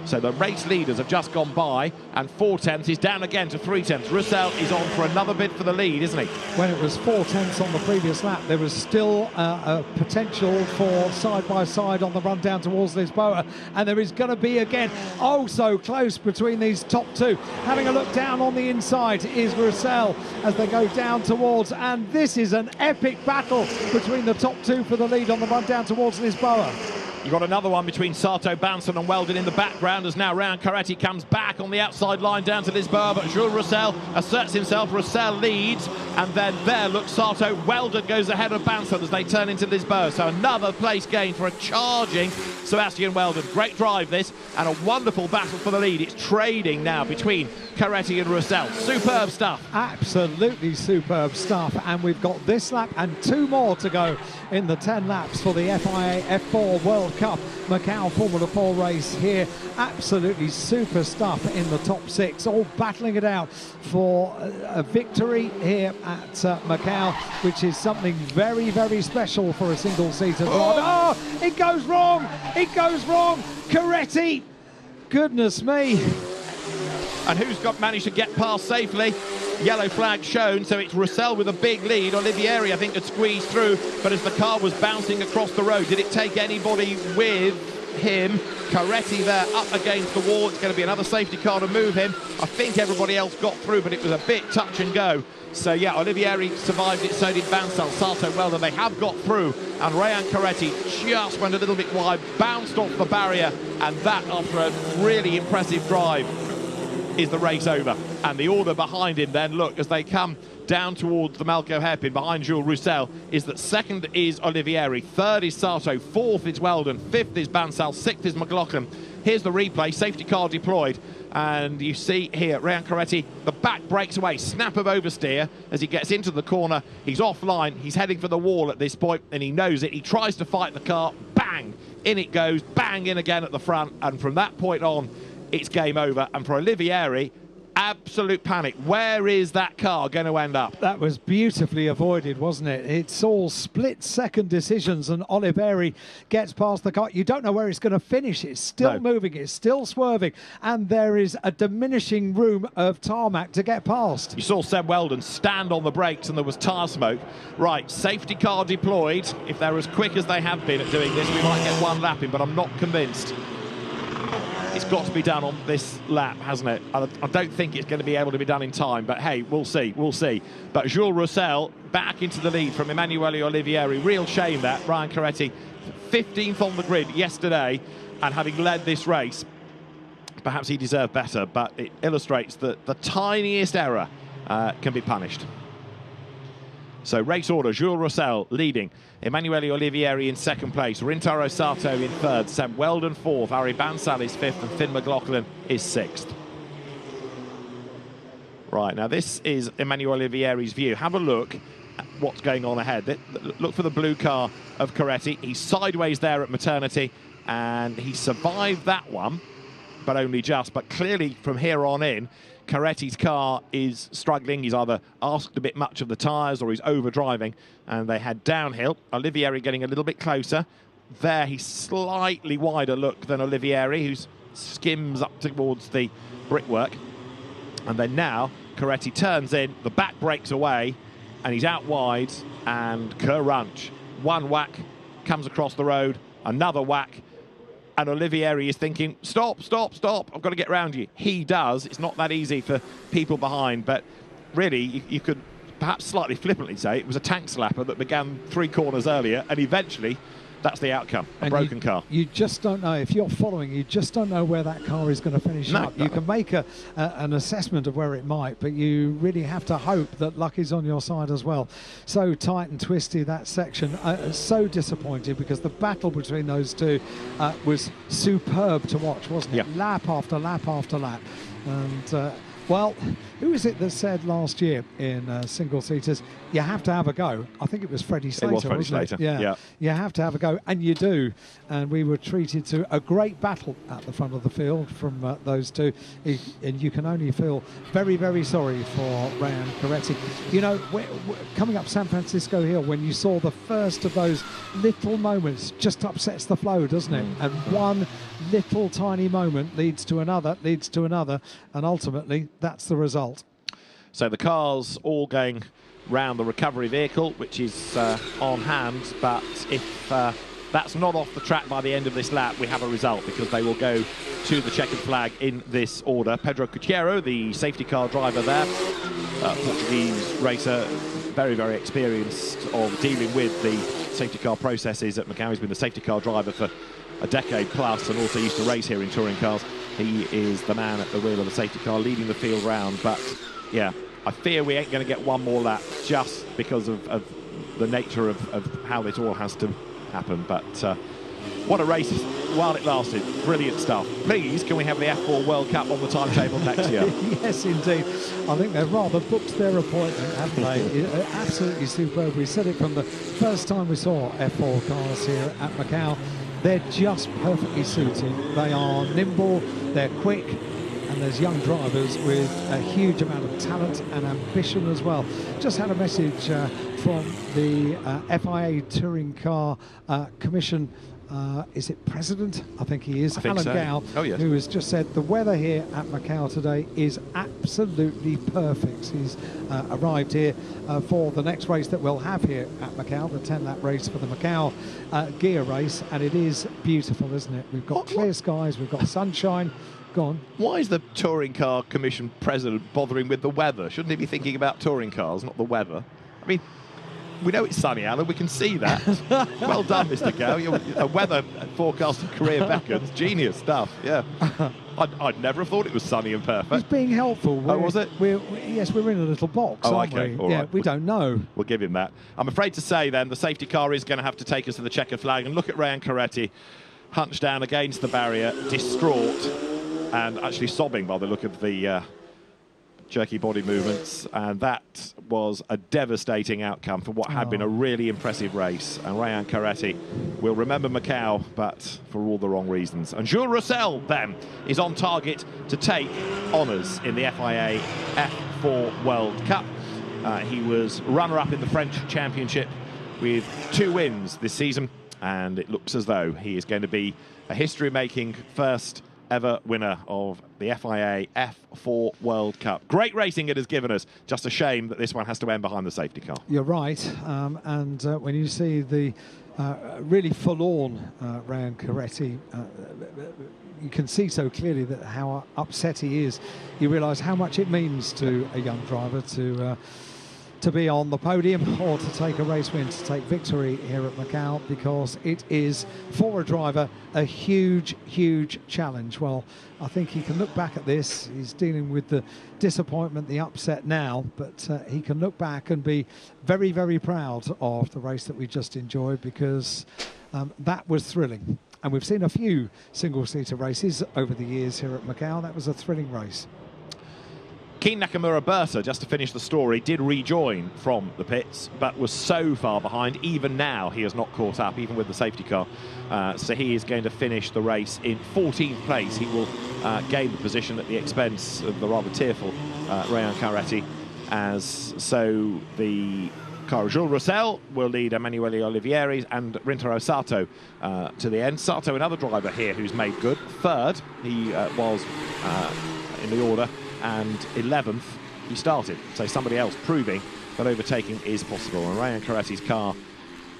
So the race leaders have just gone by, and 4 tenths is down again to 3 tenths. Roussel is on for another bid for the lead, isn't he? When it was 4 tenths on the previous lap, there was still a potential for side-by-side on the run down towards Lisboa, and there is going to be again. Oh, so close between these top 2. Having a look down on the inside is Roussel as they go down towards, and this is an epic battle between the top 2 for the lead on the run down towards Lisboa. You've got another one between Sato, Bansal and Weldon in the background, as now Ryan Carretti comes back on the outside line down to Lisboa, but Jules Roussel asserts himself. Roussel leads, and then there, look, Sato, Weldon goes ahead of Bansal as they turn into Lisboa. So another place gain for a charging Sebastian Weldon. Great drive this, and a wonderful battle for the lead. It's trading now between Carretti and Roussel. Superb stuff. Absolutely superb stuff, and we've got this lap and 2 more to go in the 10 laps for the FIA F4 World Cup Macau Formula 4 race here. Absolutely super stuff in the top 6, all battling it out for a victory here at Macau, which is something very, very special for a single-seater driver. Oh, it goes wrong! It goes wrong! Carretti! Goodness me! And who's managed to get past safely? Yellow flag shown, so it's Roussel with a big lead. Olivieri, I think, had squeezed through, but as the car was bouncing across the road, did it take anybody with him. Coretti there up against the wall. It's going to be another safety car to move him. I think everybody else got through, but it was a bit touch and go. So yeah, Olivieri survived it, so did Bansal. Sato well done. They have got through, and Rayan Coretti just went a little bit wide, bounced off the barrier, and that, after a really impressive drive, is the race over. And the order behind him then, look, as they come down towards the Macau hairpin behind Jules Roussel, is that second is Olivieri, third is Sato, fourth is Weldon, fifth is Bansal, sixth is McLaughlin. Here's the replay, safety car deployed, and you see here Rayan Coretti, the back breaks away, snap of oversteer as he gets into the corner. He's offline, he's heading for the wall at this point, and he knows it. He tries to fight the car, bang, in it goes, bang, in again at the front, and from that point on, it's game over. And for Olivieri, absolute panic. Where is that car going to end up? That was beautifully avoided, wasn't it? It's all split-second decisions, and Olivieri gets past the car. You don't know where it's going to finish. It's still moving. It's still swerving, and there is a diminishing room of tarmac to get past. You saw Seb Weldon stand on the brakes, and there was tyre smoke. Right, safety car deployed. If they're as quick as they have been at doing this, we might get one lap in, but I'm not convinced. It's got to be done on this lap, hasn't it? I don't think it's going to be able to be done in time, but hey, we'll see, we'll see. But Jules Roussel back into the lead from Emanuele Olivieri. Real shame that Rayan Coretti, 15th on the grid yesterday, and having led this race, perhaps he deserved better, but it illustrates that the tiniest error can be punished. So race order, Jules Roussel leading, Emanuele Olivieri in second place, Rintaro Sato in third, Sam Weldon fourth, Ari Bansal is fifth, and Finn McLaughlin is sixth. Right, now this is Emanuele Olivieri's view. Have a look at what's going on ahead. Look for the blue car of Coretti. He's sideways there at maternity, and he survived that one, but only just. But clearly from here on in, Coretti's car is struggling. He's either asked a bit much of the tyres or he's overdriving, and they head downhill. Olivieri getting a little bit closer. There, he's slightly wider look than Olivieri, who skims up towards the brickwork. And then now, Coretti turns in, the back breaks away, and he's out wide, and crunch. One whack, comes across the road, another whack, and Olivieri is thinking, stop, stop, stop, I've got to get round you. He does. It's not that easy for people behind, but really, you could perhaps slightly flippantly say it was a tank slapper that began 3 corners earlier, and eventually, that's the outcome, a broken car. You just don't know, if you're following, you just don't know where that car is going to finish up. You can make an assessment of where it might, but you really have to hope that luck is on your side as well. So tight and twisty, that section. So disappointed, because the battle between those two was superb to watch, wasn't it? Yeah. Lap after lap after lap. And well, who is it that said last year in single-seaters, you have to have a go? I think it was Freddie Slater, wasn't it? Slater. Yeah. You have to have a go, and you do. And we were treated to a great battle at the front of the field from those two. And you can only feel very, very sorry for Rayan Coretti. You know, coming up San Francisco Hill, when you saw the first of those little moments, just upsets the flow, doesn't it? And one little tiny moment leads to another, and ultimately that's the result. So the cars all going round the recovery vehicle, which is on hand, but if that's not off the track by the end of this lap, we have a result, because they will go to the checkered flag in this order. Pedro Cutiero, the safety car driver there, Portuguese racer, very, very experienced of dealing with the safety car processes at Macau. He's been the safety car driver for a decade plus, and also used to race here in touring cars. He is the man at the wheel of the safety car leading the field round. But yeah, I fear we ain't going to get one more lap, just because of the nature of how this all has to happen. But what a race while it lasted. Brilliant stuff. Please, can we have the F4 World Cup on the timetable next year? Yes, indeed. I think they've rather booked their appointment, haven't they? Absolutely superb. We said it from the first time we saw F4 cars here at Macau. They're just perfectly suited. They are nimble, they're quick, and there's young drivers with a huge amount of talent and ambition as well. Just had a message from the FIA Touring Car Commission is it president? I think he is, I think Alan so. Gow, Oh, yes. who has just said the weather here at Macau today is absolutely perfect. He's arrived here for the next race that we'll have here at Macau, the 10-lap race for the Macau gear race, and it is beautiful, isn't it? We've got clear skies, we've got sunshine. Go on. Why is the Touring Car Commission president bothering with the weather? Shouldn't he be thinking about touring cars, not the weather? I mean, we know it's sunny, Alan. We can see that. Well done, Mr. Gow. Your weather forecasting career beckons. Genius stuff. Yeah. I'd never have thought it was sunny and perfect. He's being helpful. Was it? Yes, we're in a little box, aren't okay. we? All right. We don't know. We'll give him that. I'm afraid to say, then, the safety car is going to have to take us to the checkered flag. And look at Ryan Coretti, hunched down against the barrier, distraught, and actually sobbing by the look of the jerky body movements, and that was a devastating outcome for what had been a really impressive race. And Ryan Coretti will remember Macau, but for all the wrong reasons. And Jules Roussel then is on target to take honours in the FIA F4 World Cup. He was runner-up in the French Championship with 2 wins this season, and it looks as though he is going to be a history-making first ever winner of the FIA F4 World Cup. Great racing it has given us. Just a shame that this one has to end behind the safety car. You're right. And when you see the really forlorn Ryan Coretti, you can see so clearly that how upset he is. You realise how much it means to a young driver to be on the podium or to take a race win, to take victory here at Macau, because it is, for a driver, a huge, huge challenge. Well, I think he can look back at this. He's dealing with the disappointment, the upset now, but he can look back and be very, very proud of the race that we just enjoyed, because that was thrilling. And we've seen a few single-seater races over the years here at Macau. That was a thrilling race. Keen Nakamura Berta, just to finish the story, did rejoin from the pits, but was so far behind. Even now, he has not caught up, even with the safety car. So he is going to finish the race in 14th place. He will gain the position at the expense of the rather tearful Ryan Coretti. So the car Jules Roussel will lead Emanuele Olivieri and Rintaro Sato to the end. Sato, another driver here who's made good. Third, he was in the order, and 11th he started. So somebody else proving that overtaking is possible. And Ryan Coretti's car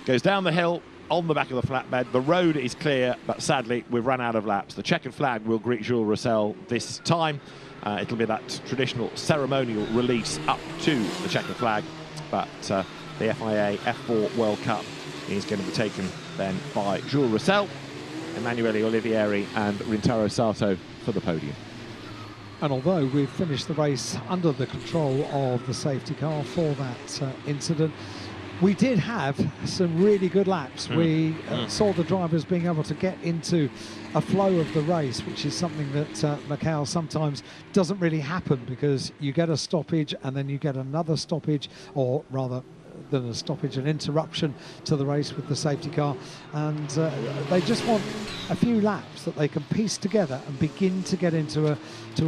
goes down the hill on the back of the flatbed. The road is clear, but sadly we've run out of laps. The checkered flag will greet Jules Roussel this time. It'll be that traditional ceremonial release up to the checkered flag, but the FIA F4 World Cup is going to be taken then by Jules Roussel, Emanuele Olivieri and Rintaro Sato for the podium. And although we've finished the race under the control of the safety car for that incident, we did have some really good laps. We saw the drivers being able to get into a flow of the race, which is something that Macau sometimes doesn't really happen, because you get a stoppage and then you get another stoppage, or rather than a stoppage, an interruption to the race with the safety car, and they just want a few laps that they can piece together and begin to get into a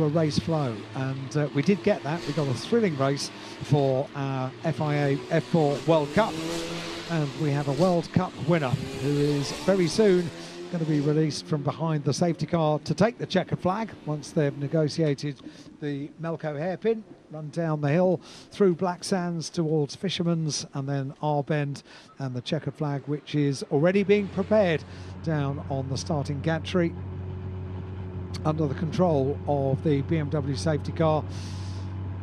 race flow, and we did get that. We got a thrilling race for our FIA F4 World Cup, and we have a World Cup winner who is very soon going to be released from behind the safety car to take the checkered flag once they've negotiated the Melco hairpin, run down the hill through Black Sands towards Fisherman's, and then R Bend, and the checkered flag, which is already being prepared down on the starting gantry under the control of the BMW safety car.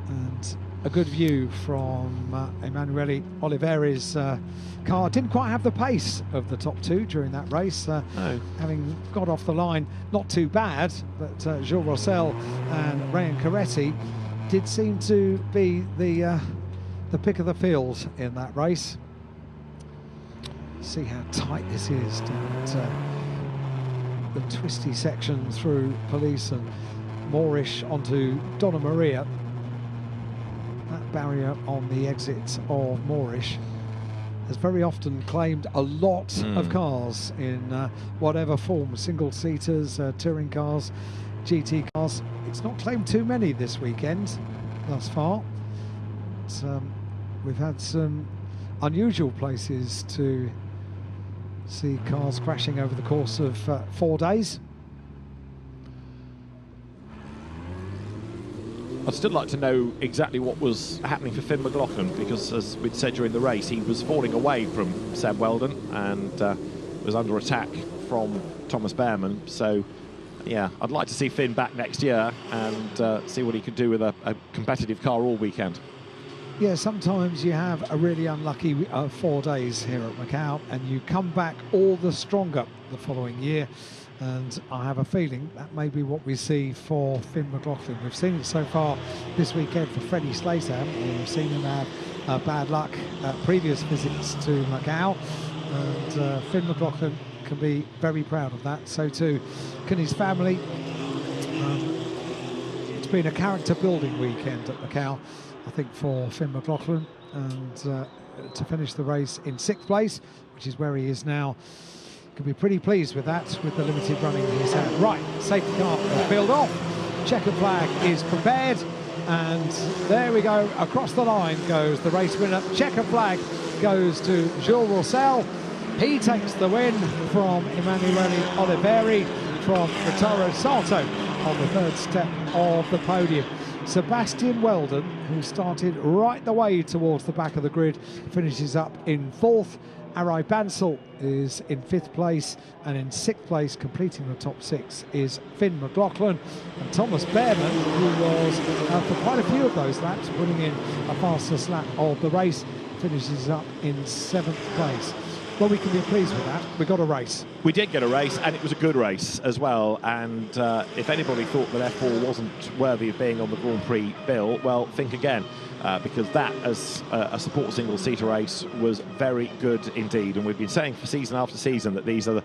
And a good view from Emanuele Olivieri's car. Didn't quite have the pace of the top two during that race, having got off the line not too bad, but Jules Roussel and Ryan Coretti did seem to be the pick of the field in that race. See how tight this is down at the twisty section through Police and Moorish onto Donna Maria. That barrier on the exit of Moorish has very often claimed a lot of cars in whatever form, single-seaters, touring cars, GT cars. It's not claimed too many this weekend thus far. But, we've had some unusual places to See cars crashing over the course of 4 days. I'd still like to know exactly what was happening for Finn McLaughlin, because as we'd said during the race, he was falling away from Seb Weldon and was under attack from Thomas Behrman. So yeah, I'd like to see Finn back next year and see what he could do with a competitive car all weekend. Yeah, sometimes you have a really unlucky 4 days here at Macau and you come back all the stronger the following year. And I have a feeling that may be what we see for Finn McLaughlin. We've seen it so far this weekend for Freddie Slater, haven't we? We've seen him have bad luck at previous visits to Macau. And Finn McLaughlin can be very proud of that. So too can his family. It's been a character-building weekend at Macau, I think, for Finn McLaughlin. And to finish the race in 6th place, which is where he is now, can be pretty pleased with that, with the limited running that he's had. Right, safety car will build off. Checkered flag is prepared, and there we go. Across the line goes the race winner. Checkered flag goes to Jules Roussel. He takes the win from Emanuele Oliveri from the Toro Salto on the 3rd step of the podium. Sebastian Weldon, who started right the way towards the back of the grid, finishes up in 4th. Arai Bansal is in 5th place, and in 6th place, completing the top 6, is Finn McLaughlin. And Thomas Behrman, who was for quite a few of those laps putting in a fastest lap of the race, finishes up in 7th place. Well, we can be pleased with that. We got a race. We did get a race, and it was a good race as well. And if anybody thought that F4 wasn't worthy of being on the Grand Prix bill, well, think again. Because that, as a sport single-seater race, was very good indeed. And we've been saying for season after season that these are the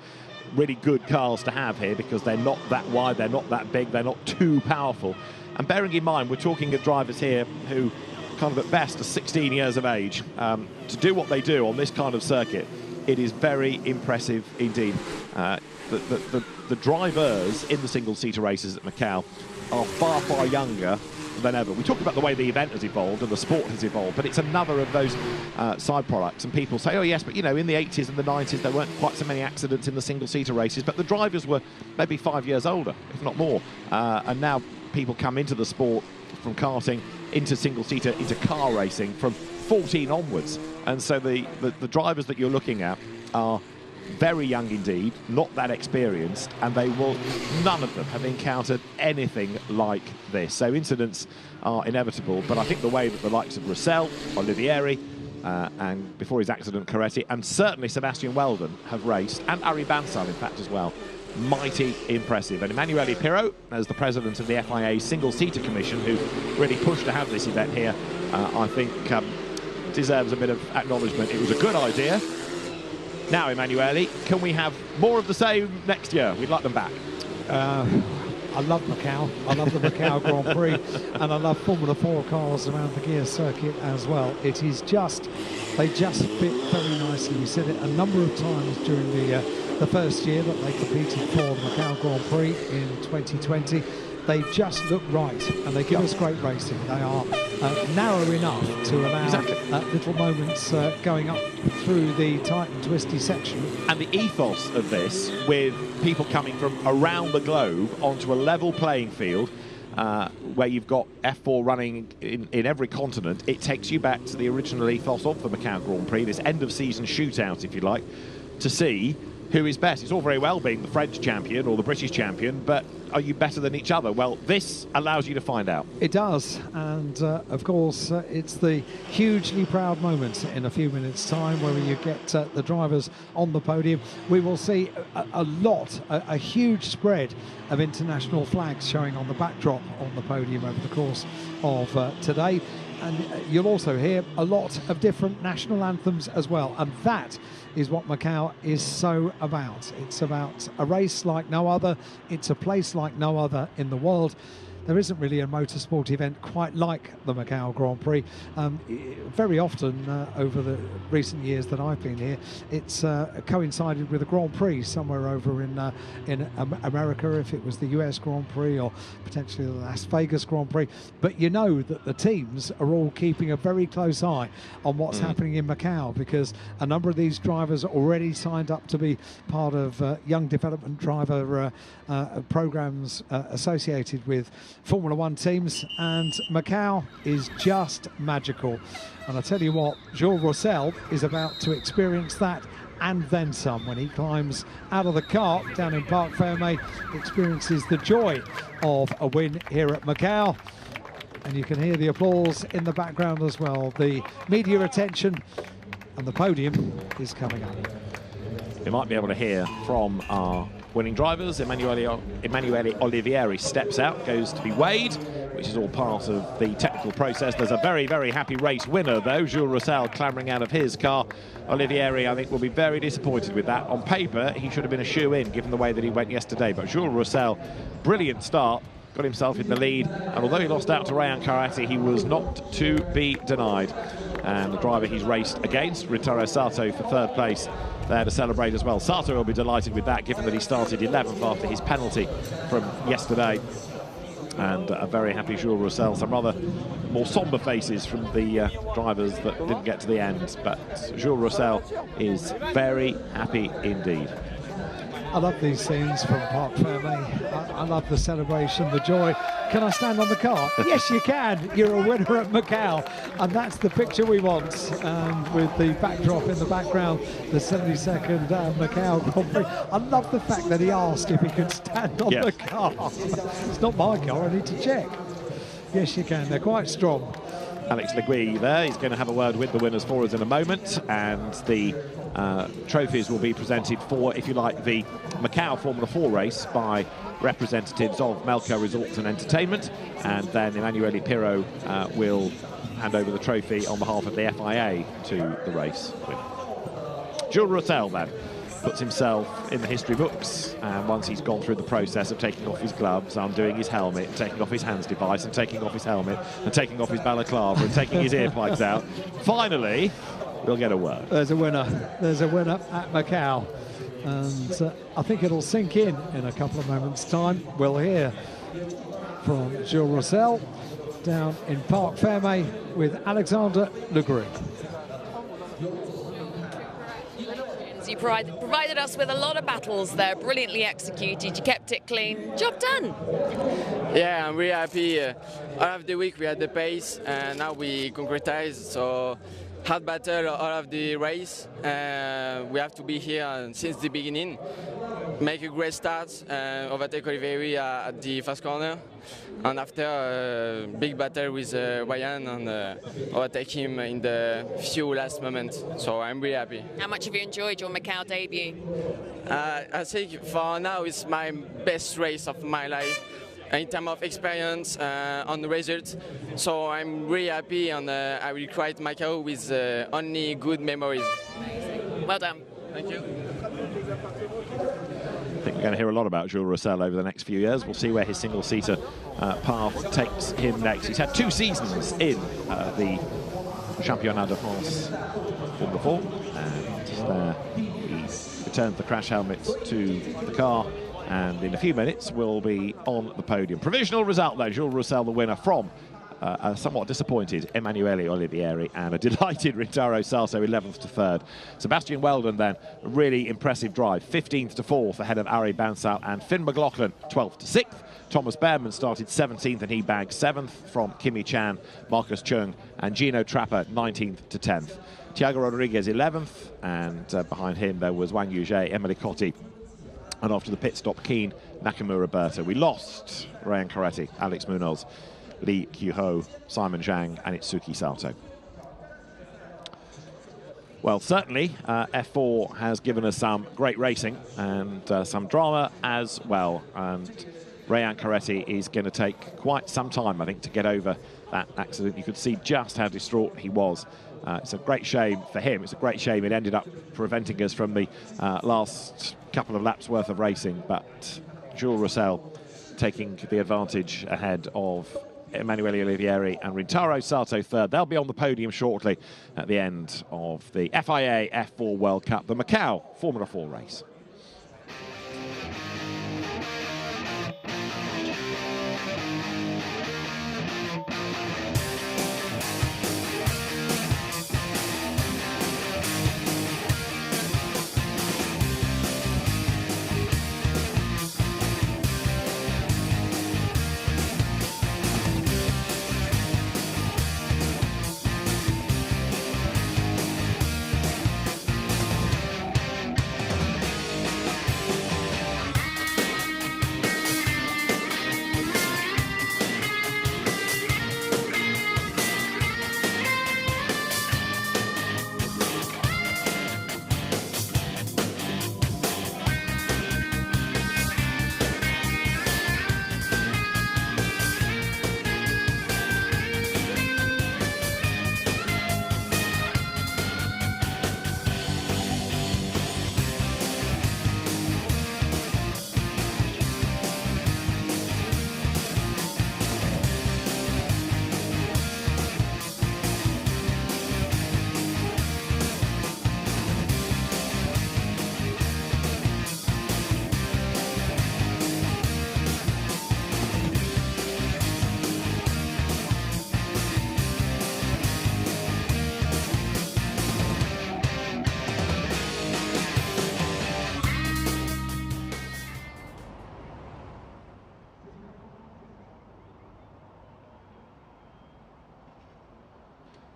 really good cars to have here, because they're not that wide, they're not that big, they're not too powerful. And bearing in mind, we're talking of drivers here who kind of at best are 16 years of age. To do what they do on this kind of circuit, it is very impressive indeed. The drivers in the single-seater races at Macau are far, far younger than ever. We talk about the way the event has evolved and the sport has evolved, but it's another of those side products. And people say, oh yes, but you know, in the 80s and the 90s there weren't quite so many accidents in the single-seater races, but the drivers were maybe 5 years older, if not more. And now people come into the sport from karting, into single-seater, into car racing from 14 onwards. And so the drivers that you're looking at are very young indeed, not that experienced, and they will, none of them have encountered anything like this. So incidents are inevitable, but I think the way that the likes of Roussel, Olivieri, and before his accident, Coretti, and certainly Sebastian Weldon have raced, and Arai Bansal in fact as well, mighty impressive. And Emanuele Pirot, as the president of the FIA Single-Seater Commission, who really pushed to have this event here, I think deserves a bit of acknowledgement. It was a good idea. Now, Emanuele, can we have more of the same next year? We'd like them back. I love Macau. I love the Macau Grand Prix, and I love Formula 4 cars around the gear circuit as well. It is just, they just fit very nicely. We said it a number of times during the first year that they competed for the Macau Grand Prix in 2020. They just look right, and they give us great racing. They are narrow enough to allow little moments going up through the tight and twisty section. And the ethos of this, with people coming from around the globe onto a level playing field, where you've got F4 running in every continent, it takes you back to the original ethos of the Macau Grand Prix, this end-of-season shootout, if you like, to see who is best. It's all very well being the French champion or the British champion, but are you better than each other? Well, this allows you to find out. It does, and of course it's the hugely proud moment in a few minutes' time where you get the drivers on the podium. We will see a huge spread of international flags showing on the backdrop on the podium over the course of today. And you'll also hear a lot of different national anthems as well, and that is what Macau is so about. It's about a race like no other. It's a place like no other in the world. there isn't really a motorsport event quite like the Macau Grand Prix. Very often over the recent years that I've been here, it's coincided with a Grand Prix somewhere over in America, if it was the US Grand Prix or potentially the Las Vegas Grand Prix. But you know that the teams are all keeping a very close eye on what's happening in Macau, because a number of these drivers are already signed up to be part of young development driver programs associated with Formula One teams, and Macau is just magical. And I tell you what, Jules Roussel is about to experience that and then some when he climbs out of the kart down in Parc Fermé, experiences the joy of a win here at Macau. And you can hear the applause in the background as well, the media attention, and the podium is coming up. We might be able to hear from our winning drivers. Emanuele Olivieri steps out, goes to be weighed, which is all part of the technical process. There's a very, very happy race winner, though. Jules Roussel clambering out of his car. Olivieri, I think, will be very disappointed with that. On paper, he should have been a shoe-in, given the way that he went yesterday. But Jules Roussel, brilliant start, got himself in the lead. And although he lost out to Rayan Karate, he was not to be denied. And the driver he's raced against, Rintaro Sato, for third place, there to celebrate as well. Sato will be delighted with that, given that he started 11th after his penalty from yesterday. And a very happy Jules Roussel. Some rather more somber faces from the drivers that didn't get to the end. But Jules Roussel is very happy indeed. I love these scenes from Parc Fermé. I love the celebration, the joy. Can I stand on the car? Yes, you can. You're a winner at Macau. And that's the picture we want. And with the backdrop in the background, the 72nd Macau Grand Prix. I love the fact that he asked if he could stand on the car. It's not my car, I need to check. Yes, you can. They're quite strong. Alex Legui there. He's going to have a word with the winners for us in a moment, and the trophies will be presented for, if you like, the Macau Formula 4 race by representatives of Melco Resorts and Entertainment, and then Emanuele Pirro will hand over the trophy on behalf of the FIA to the race winner. Jules Roussel then puts himself in the history books, and once he's gone through the process of taking off his gloves, undoing his helmet, taking off his hands device, and taking off his helmet, and taking off his balaclava, and taking his earplugs out, finally we'll get a word. There's a winner. There's a winner at Macau, and I think it'll sink in a couple of moments' time. We'll hear from Jules Roussel down in Parc Fermé with Alexander Legui. You provided us with a lot of battles there, brilliantly executed, you kept it clean, job done. Yeah, I'm really happy. All of the week we had the pace, and now we concretize, so hard battle all of the race. We have to be here since the beginning, make a great start, overtake Olivieri at the first corner, and after big battle with Ryan, and overtake him in the few last moments. So I'm really happy. How much have you enjoyed your Macau debut? I think for now it's my best race of my life in terms of experience on the results. So I'm really happy, and I will create Macau with only good memories. Amazing. Well done. Thank you. I think we're going to hear a lot about Jules Roussel over the next few years. We'll see where his single-seater path takes him next. He's had 2 seasons in the Championnat de France Formula 4, and there he returned the crash helmet to the car, and in a few minutes will be on the podium. Provisional result though, Jules Roussel the winner from a somewhat disappointed Emanuele Olivieri, and a delighted Rintaro Sato 11th to 3rd. Sebastian Weldon then, a really impressive drive, 15th to 4th ahead of Ari Bansal, and Finn McLaughlin 12th to 6th. Thomas Behrman started 17th and he bagged 7th from Kimi Chan, Marcus Chung, and Gino Trapper 19th to 10th. Thiago Rodriguez 11th, and behind him there was Wang Yuzhe, Emily Cotti, and after the pit stop, Keen, Nakamura Berta. We lost Rayan Karate, Alex Munoz, Lee Kyu-ho, Simon Zhang, and Itsuki Sato. Well, certainly F4 has given us some great racing and some drama as well. And Rayan Karate is going to take quite some time, I think, to get over that accident. You could see just how distraught he was. It's a great shame for him. It's a great shame it ended up preventing us from the last couple of laps worth of racing. But Jules Roussel taking the advantage ahead of Emanuele Olivieri and Rintaro Sato third. They'll be on the podium shortly at the end of the FIA F4 World Cup, the Macau Formula 4 race.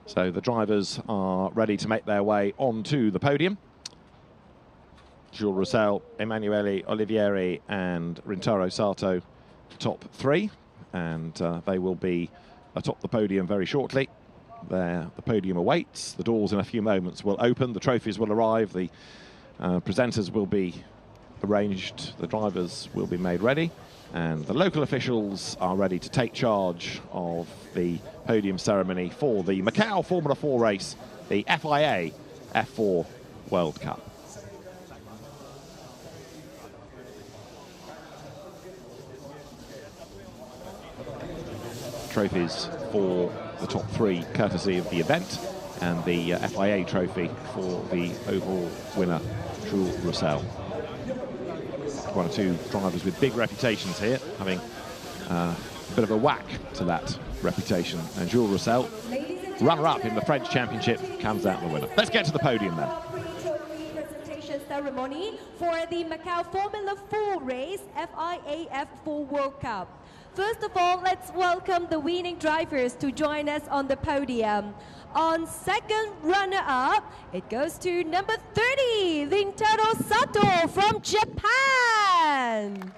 So the drivers are ready to make their way onto the podium. Jules Roussel, Emanuele Olivieri and Rintaro Sato, top three. And they will be atop the podium very shortly. There, the podium awaits. The doors in a few moments will open. The trophies will arrive. The presenters will be arranged. The drivers will be made ready. And the local officials are ready to take charge of the podium ceremony for the Macau Formula 4 race, the FIA F4 World Cup. Trophies for the top three, courtesy of the event, and the FIA trophy for the overall winner, Jules Roussel. One or two drivers with big reputations here, having a bit of a whack to that reputation. And Jules Roussel, runner-up in the French Championship, comes out the winner. Let's get to the podium then. Presentation ceremony for the Macau Formula 4 race, FIA F4 World Cup. First of all, let's welcome the winning drivers to join us on the podium. On second runner-up, it goes to number 30, Rintaro Sato from Japan.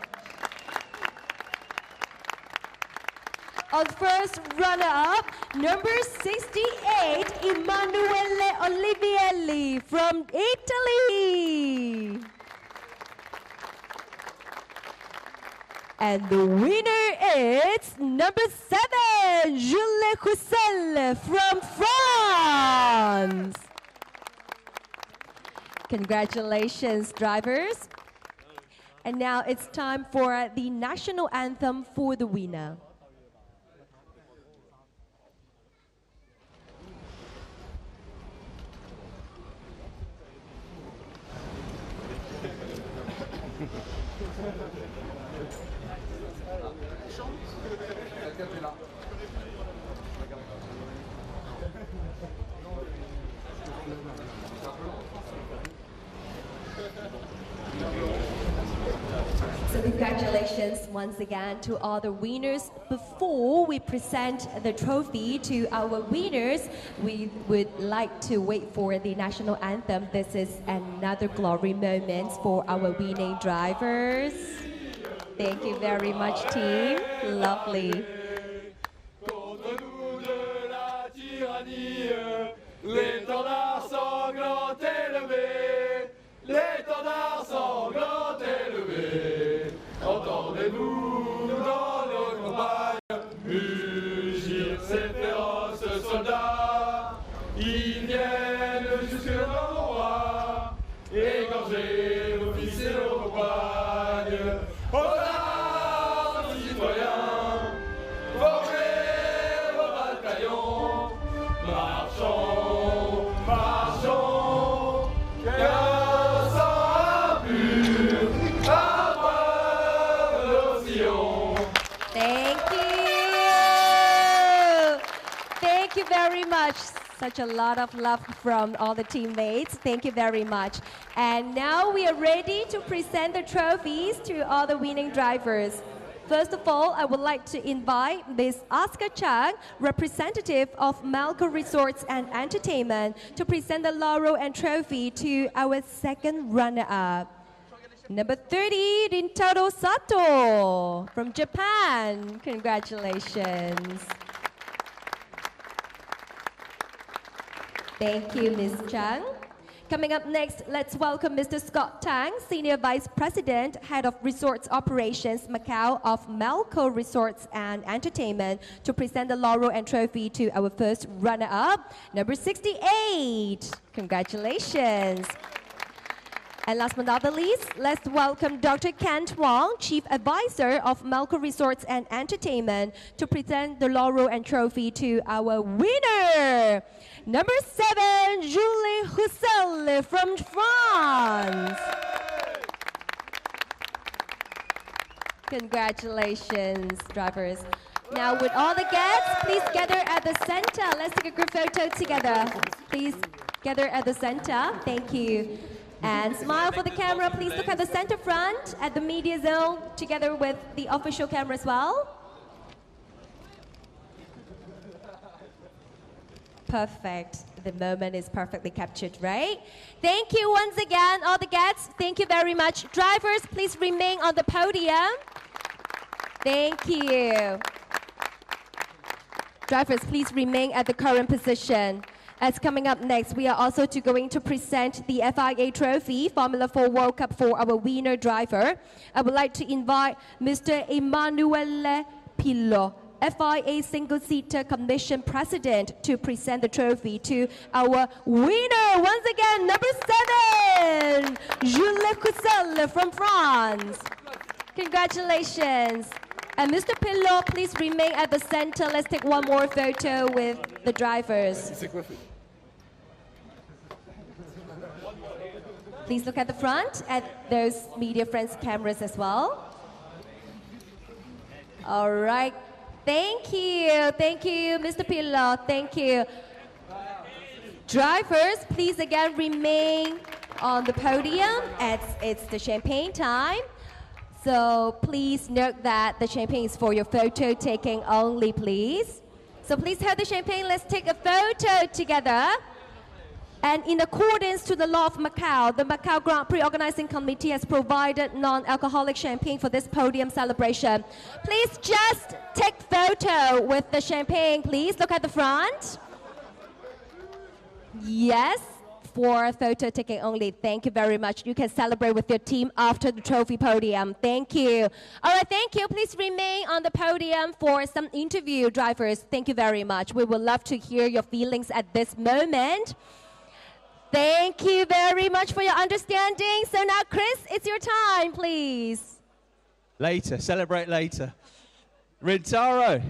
On first runner-up, number 68, Emanuele Olivieri from Italy. And the winner is number 7, Jules Roussel from France. Congratulations, drivers. And now it's time for the national anthem for the winner. So congratulations once again to all the winners. Before we present the trophy to our winners, we would like to wait for the national anthem. This is another glory moment for our winning drivers. Thank you very much, team. Lovely. L'étendard sanglant élevé, l'étendard sanglant élevé, entendez-vous dans nos campagnes mugir ces féroces soldats. Ils viennent jusque dans nos rois, égorger nos fils et nos compagnes. Aux armes, such a lot of love from all the teammates. Thank you very much. And now we are ready to present the trophies to all the winning drivers. First of all, I would like to invite Ms. Oscar Chang, representative of Macau Resorts and Entertainment, to present the laurel and trophy to our second runner-up. Number 30, Rintaro Sato from Japan. Congratulations. Thank you, Ms. Chang. Coming up next, let's welcome Mr. Scott Tang, Senior Vice President, Head of Resorts Operations, Macau of Macau Resorts and Entertainment, to present the laurel and trophy to our first runner-up, number 68. Congratulations. And last but not the least, let's welcome Dr. Kent Wong, Chief Advisor of Macau Resorts and Entertainment, to present the laurel and trophy to our winner, number 7, Julie Roussel from France. Congratulations, drivers. Now, with all the guests, please gather at the center. Let's take a group photo together. Please gather at the center. Thank you. And smile for the camera. Please look at the center front, at the media zone, together with the official camera as well. Perfect. The moment is perfectly captured, right? Thank you once again, all the guests. Thank you very much. Drivers, please remain on the podium. Thank you. Drivers, please remain at the current position. As coming up next, we are also going to present the FIA Trophy Formula 4 World Cup for our winner driver. I would like to invite Mr. Emanuele Pillo, FIA Single-Seater Commission President, to present the trophy to our winner. Once again, number 7, Jules Coussel from France. Congratulations. And Mr. Pillo, please remain at the center. Let's take one more photo with the drivers. Please look at the front, at those media friends' cameras as well. All right. Thank you. Thank you, Mr. Pillo. Thank you. Drivers, please again remain on the podium as it's the champagne time. So please note that the champagne is for your photo taking only, please. So please have the champagne. Let's take a photo together. And in accordance to the law of Macau, the Macau Grand Prix Organizing Committee has provided non-alcoholic champagne for this podium celebration. Please just take photo with the champagne, please. Look at the front. Yes, for photo taking only. Thank you very much. You can celebrate with your team after the trophy podium. Thank you. All right, thank you. Please remain on the podium for some interview, drivers. Thank you very much. We would love to hear your feelings at this moment. Thank you very much for your understanding. So now, Chris, it's your time, please. Later, celebrate later. Rintaro,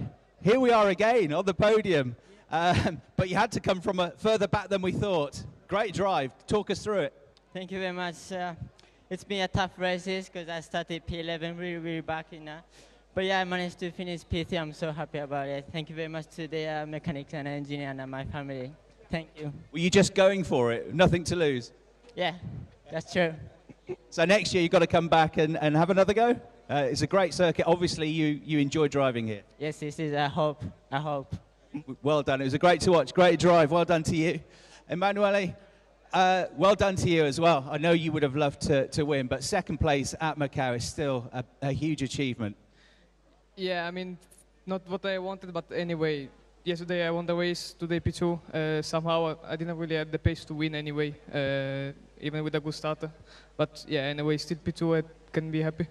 here we are again on the podium. But you had to come from further back than we thought. Great drive. Talk us through it. Thank you very much. It's been a tough race because I started P11 really back in. But yeah, I managed to finish P3. I'm so happy about it. Thank you very much to the mechanics and engineer and my family. Thank you. Were you just going for it? Nothing to lose? Yeah, that's true. So next year you've got to come back and have another go? It's a great circuit. Obviously, you enjoy driving here. Yes, this is, I hope. Well done. It was a great to watch. Great drive. Well done to you. Emanuele, well done to you as well. I know you would have loved to win, but second place at Macau is still a huge achievement. Yeah, I mean, not what I wanted, but anyway, yesterday I won the race, today P2. Somehow I didn't really have the pace to win anyway, even with a good starter. But yeah, anyway, still P2, I can be happy.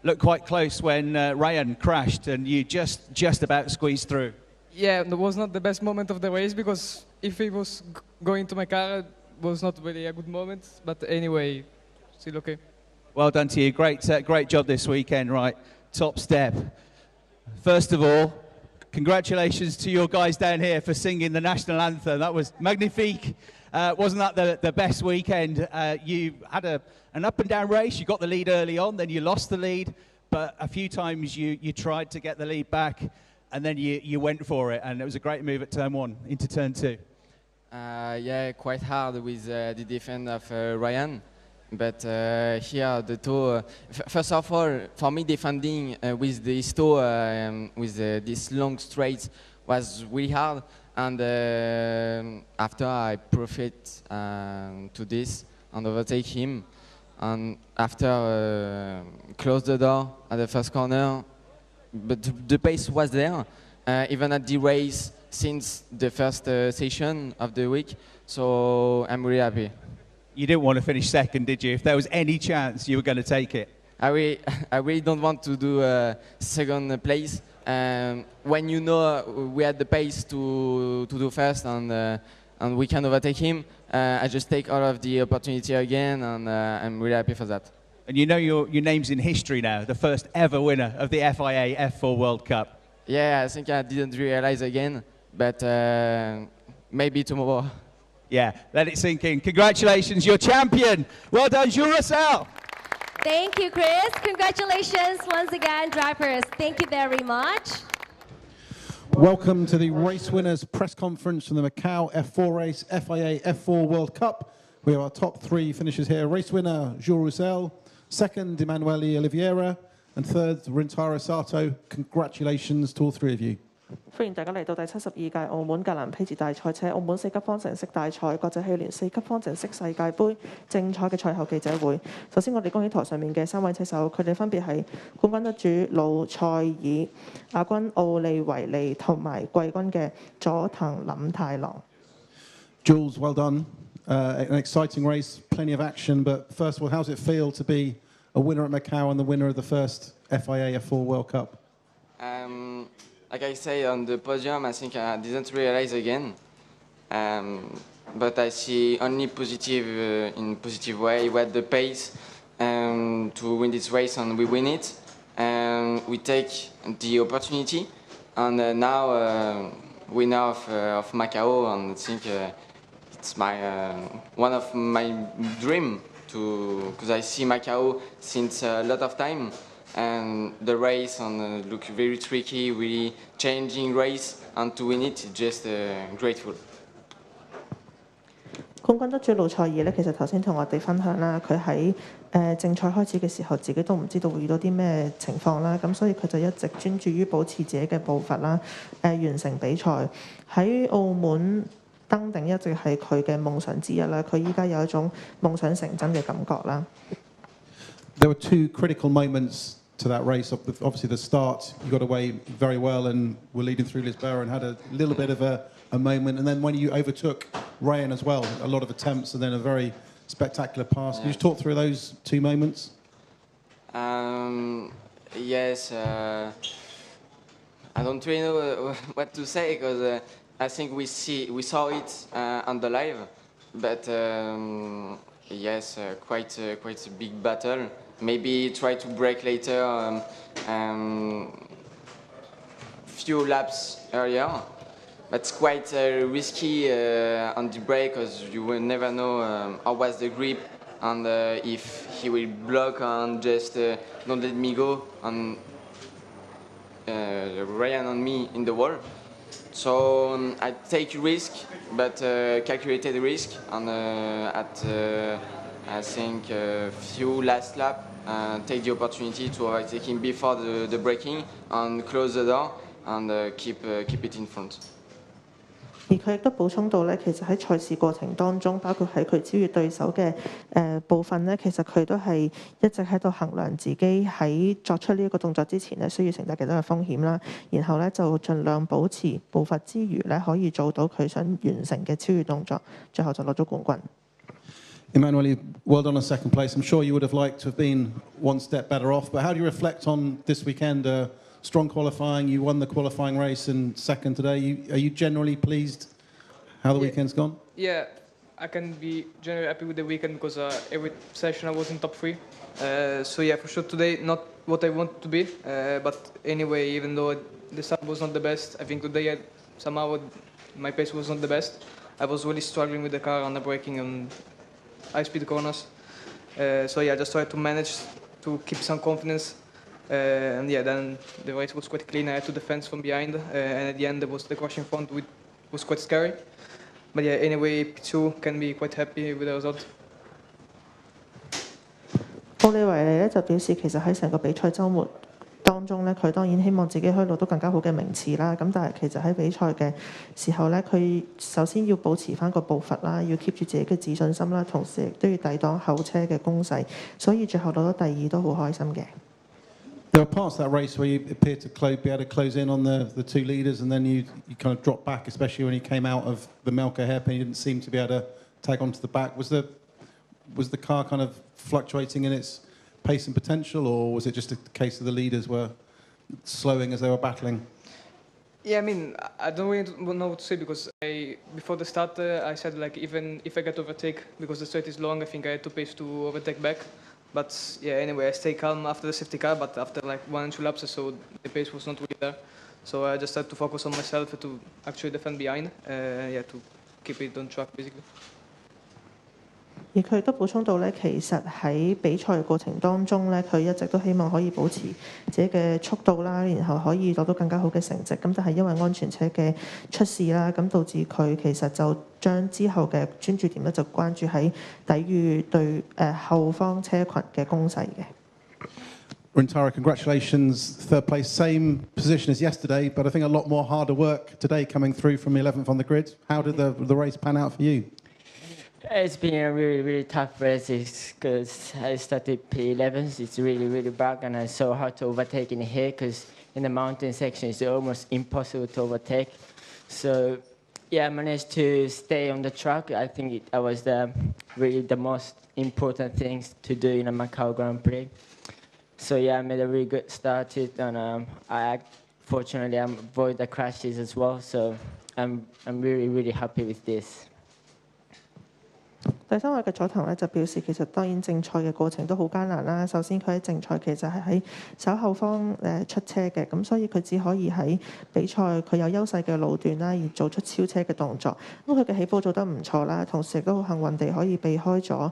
Looked quite close when Ryan crashed and you just about squeezed through. Yeah, it was not the best moment of the race because if he was going to my car, it was not really a good moment. But anyway, still okay. Well done to you. Great job this weekend, right? Top step. First of all, congratulations to your guys down here for singing the national anthem. That was magnifique. Wasn't that the best weekend? You had an up and down race. You got the lead early on, then you lost the lead. But a few times you tried to get the lead back, and then you went for it. And it was a great move at turn 1 into turn 2. Yeah, quite hard with the defense of Ryan. But here, the toe, first of all, for me, defending with this toe, with this long straight, was really hard. And after I profit to this and overtake him, and after close the door at the first corner, but the pace was there, even at the race since the first session of the week. So I'm really happy. You didn't want to finish second, did you? If there was any chance, you were going to take it. I really don't want to do second place. When you know we had the pace to do first and we can overtake him, I just take all of the opportunity again, and I'm really happy for that. And you know your name's in history now, the first ever winner of the FIA F4 World Cup. Yeah, I think I didn't realize again, but maybe tomorrow. Yeah, let it sink in. Congratulations, you're champion. Well done, Jules Russell. Thank you, Chris. Congratulations once again, drivers. Thank you very much. Welcome to the race winners press conference from the Macau F4 race, FIA F4 World Cup. We have our top three finishers here. Race winner, Jules Russell. Second, Emanuele Oliveira. And third, Rintaro Sato. Congratulations to all three of you. 歡迎大家嚟到第72屆澳門格蘭披治大賽車澳門4級方程式大賽國際汽聯4級方程式世界盃正賽嘅賽後記者會。首先，我哋恭喜台上面嘅3位車手，佢哋分別係冠軍得主魯塞爾、亞軍奧利維利同埋季軍嘅佐藤林太郎。Jules, well done. An exciting race, plenty of action. But first of all, how does it feel to be a winner at Macau and the winner of the first FIA F4 World Cup? Like I say on the podium, I think I didn't realize again, but I see only positive in positive way. We had the pace to win this race, and we win it. We take the opportunity, and now winner of Macau, and I think it's my one of my dream to, because I see Macau since a lot of time. And the race look very tricky, really changing race, and to win it, just grateful. 冠軍得主魯塞爾咧，其實頭先同我哋分享啦，佢喺正賽開始嘅時候，自己都唔知道會遇到啲咩情況啦，咁所以佢就一直專注於保持自己嘅步伐啦，完成比賽。喺澳門登頂一直係佢嘅夢想之一啦，佢依家有一種夢想成真嘅感覺啦。There were two critical moments to that race. Obviously, the start, you got away very well and were leading through Lisboa and had a little bit of a moment. And then when you overtook Ryan as well, a lot of attempts and then a very spectacular pass. Can you just talk through those two moments? Yes. I don't really know what to say because I think we saw it on the live, but yes, quite a big battle. Maybe try to break later, few laps earlier. But it's quite risky on the brake because you will never know how was the grip and if he will block and just don't let me go and Ryan on me in the wall. So I take risk, but calculated risk, and I think a few last lap. Take the opportunity to overtake him before the braking and close the door and keep it in front. 而佢亦都補充到咧，其實喺賽事過程當中，包括喺佢超越對手嘅部分咧，其實佢都係一直喺度衡量自己喺作出呢一個動作之前咧，需要承擔幾多嘅風險啦。然後咧就盡量保持步伐之餘咧，可以做到佢想完成嘅超越動作，最後就攞咗冠軍。Emanuele, well done on second place. I'm sure you would have liked to have been one step better off, but how do you reflect on this weekend? Strong qualifying, you won the qualifying race and second today. Are you generally pleased how the weekend's gone? Yeah, I can be generally happy with the weekend because every session I was in top 3. So yeah, for sure today not what I wanted to be, but anyway, even though the start was not the best, I think today somehow my pace was not the best. I was really struggling with the car on the braking and high-speed corners. So yeah, I just tried to manage to keep some confidence. And yeah, then the race was quite clean. I had to defend from behind, and at the end there was the crash in front, which was quite scary. But yeah, anyway, P2 can be quite happy with the result. 奧利維利咧就表示，其實喺成個比賽週末當中咧，佢當然希望自己可以攞到更加好嘅名次啦。咁但係其實喺比賽嘅時候咧，佢首先要保持翻個步伐啦，要 keep 住自己嘅自信心啦，同時亦都要抵擋後車嘅攻勢，所以最後攞到第2都好開心嘅。There were parts of that race where you appeared to be able to close in on the two leaders, and then you kind of dropped back, especially when you came out of the Melka hairpin. You didn't seem to be able to tag onto the back. Was the car kind of fluctuating in its pace and potential, or was it just a case of the leaders were slowing as they were battling? Yeah, I mean, I don't really know what to say because before the start I said like even if I get overtake because the straight is long, I think I had to pace to overtake back. But yeah, anyway, I stay calm after the safety car. But after like 1 and 2 laps, I saw the pace was not really there. So I just had to focus on myself to actually defend behind. Yeah, to keep it on track basically. 而佢亦都補充到咧，其實喺比賽嘅過程當中咧，佢一直都希望可以保持自己嘅速度啦，然後可以攞到更加好嘅成績。咁但係因為安全車嘅出事啦，咁導致佢其實就將之後嘅專注點咧就關注喺抵禦對後方車群嘅攻勢嘅。Rintaro, congratulations, third place, same position as yesterday, but I think a lot more harder work today coming through from 11th on the grid. How did the race pan out for you? It's been a really, really tough race because I started P11. It's really, really bad, and it's so hard to overtake in here because in the mountain section it's almost impossible to overtake. So, yeah, I managed to stay on the track. I think that was really the most important things to do in a Macau Grand Prix. So, yeah, I made a really good start, and fortunately I avoided the crashes as well. So, I'm really, really happy with this. 第3位嘅佐藤咧就表示，其實當然正賽嘅過程都好艱難啦。首先佢喺正賽其實係喺稍後方出車嘅，咁所以佢只可以喺比賽佢有優勢嘅路段啦，而做出超車嘅動作。咁佢嘅起步做得唔錯啦，同時亦都好幸運地可以避開咗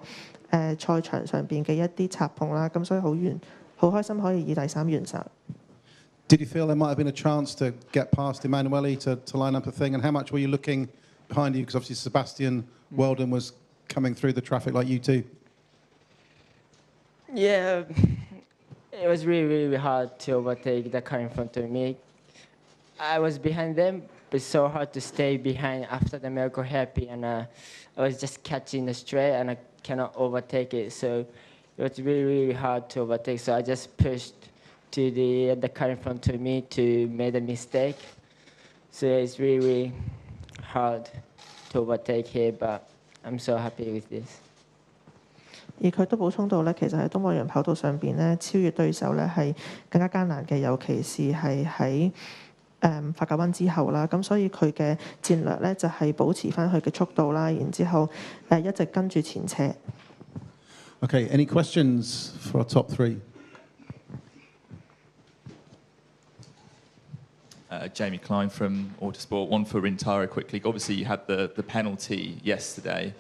賽場上邊嘅一啲插碰啦，咁所以好開心可以以第3完成。Did you feel there might have been a chance to get past Emanuele to line up a thing? And how much were you looking behind you? Because obviously Sebastian Weldon was coming through the traffic like you too. Yeah, it was really, really hard to overtake the car in front of me. I was behind them, but it's so hard to stay behind after the miracle happy, and I was just catching the straight, and I cannot overtake it. So it was really, really hard to overtake. So I just pushed to the car in front of me to make a mistake. So it's really, really hard to overtake here, but I'm so happy with this. 而佢都補充到咧，其實喺東望洋跑道上邊咧，超越對手咧係更加艱難嘅，尤其是係喺法格溫之後啦。咁所以佢嘅戰略咧就係保持翻佢嘅速度啦，然之後一直跟住前車。Okay, any questions for our top 3? Jamie Klein from Autosport. One for Rintaro quickly. Obviously, you had the penalty yesterday.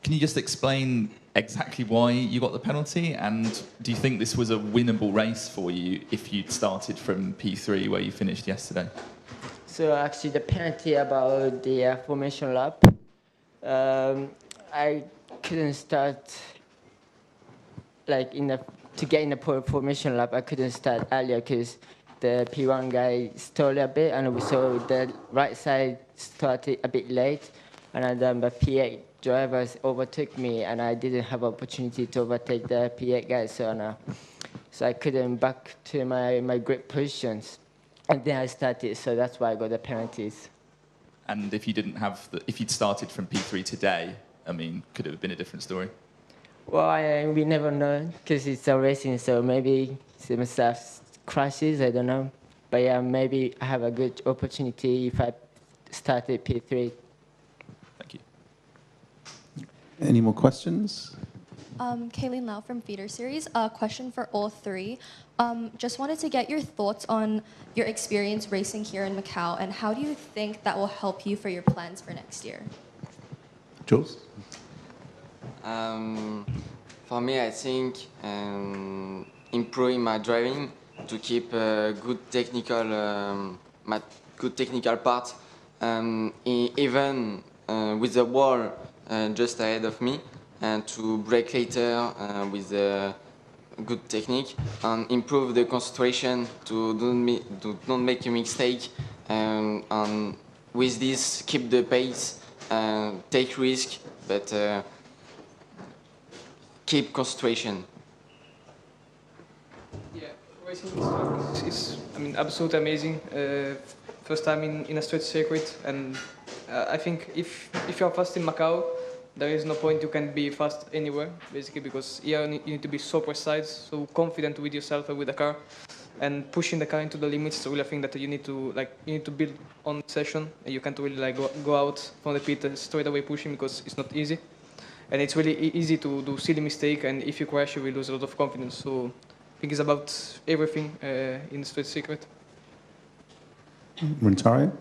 Can you just explain exactly why you got the penalty? And do you think this was a winnable race for you if you'd started from P3 where you finished yesterday? So actually, the penalty about the formation lap, I couldn't start to get in the formation lap. I couldn't start earlier because the P1 guy stalled a bit, and we saw the right side started a bit late, and then the P8 drivers overtook me, and I didn't have opportunity to overtake the P8 guys, so I couldn't back to my grip positions, and then I started, so that's why I got the penalties. And if you'd started from P3 today, I mean, could it have been a different story? Well, we never know because it's a racing, so maybe some stuff crashes, I don't know. But yeah, maybe I have a good opportunity if I started P3. Thank you. Any more questions? Kayleen Lau from Feeder Series. A question for all 3. Just wanted to get your thoughts on your experience racing here in Macau, and how do you think that will help you for your plans for next year? Jules? For me, I think improving my driving to keep good technical part, even with the wall just ahead of me, and to brake later with good technique, and improve the concentration to don't make a mistake, and with this keep the pace, take risk, but keep concentration. Yeah, racing this track is I mean, absolutely amazing. First time in a straight circuit, and I think if you're fast in Macau, there is no point you can be fast anywhere, basically, because here you need to be so precise, so confident with yourself and with the car, and pushing the car into the limits. So really, I think that you need to build on session, and you can't really go out from the pit straight away pushing, because it's not easy, and it's really easy to do silly mistake, and if you crash, you will lose a lot of confidence. So I think it's about everything in the straight circuit. Rintari?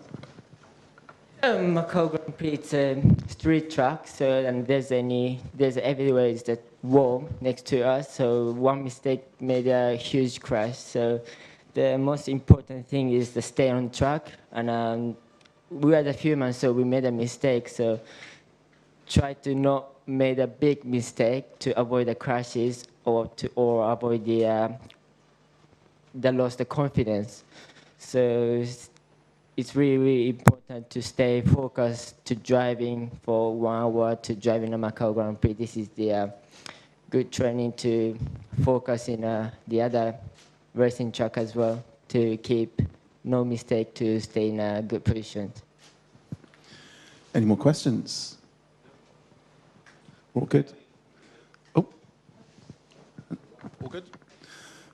Macau Grand Prix, it's a street track, so and there's everywhere is that wall next to us. So one mistake made a huge crash. So the most important thing is to stay on track. And we are the humans, so we made a mistake. So try to not make a big mistake to avoid the crashes or avoid the loss of confidence. So it's really, really important to stay focused to driving for 1 hour to driving a Macau Grand Prix. This is the good training to focus in the other racing track as well, to keep no mistake to stay in a good position. Any more questions? All good? Oh. All good?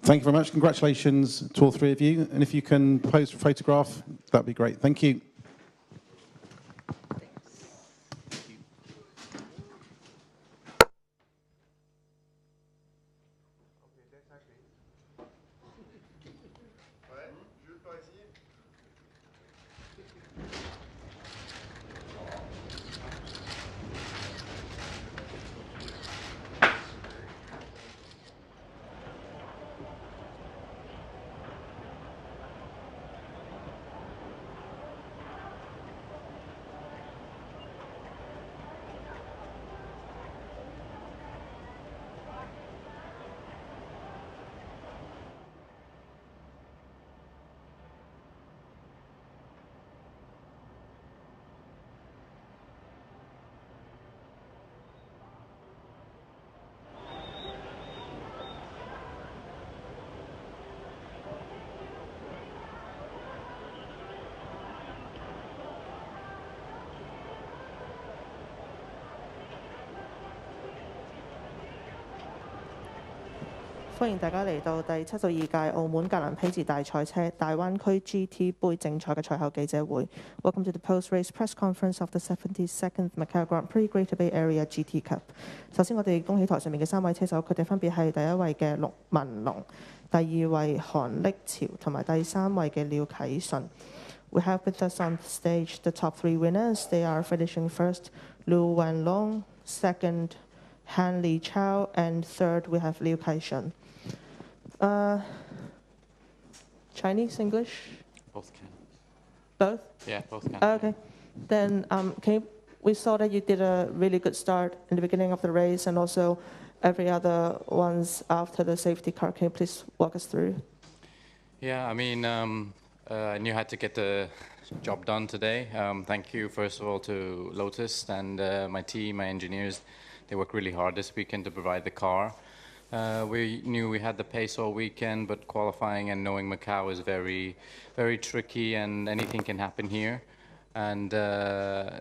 Thank you very much. Congratulations to all three of you. And if you can pose for a photograph, that'd be great. Thank you.歡迎大家嚟到第72屆澳門格蘭披治大賽車大灣區 GT 杯正賽嘅賽後記者會。Welcome to the post-race press conference of the 72nd Macau Grand Prix Greater Bay Area GT Cup。首先，我哋恭喜台上面嘅3位車手，佢哋分別係第一位嘅陸文龍、第二位韓瀝潮同埋第3位嘅廖啟順。We have with us on stage the top 3 winners. They are finishing first Lu Wenlong, second Han Li Chao, and third we have Liu Kaishun. Chinese, English? Both can. Both? Yeah, both can. Okay. Then we saw that you did a really good start in the beginning of the race and also every other ones after the safety car. Can you please walk us through? Yeah, I mean, I knew I had to get the job done today. Thank you, first of all, to Lotus and my team, my engineers. They worked really hard this weekend to provide the car. We knew we had the pace all weekend, but qualifying and knowing Macau is very, very tricky and anything can happen here. And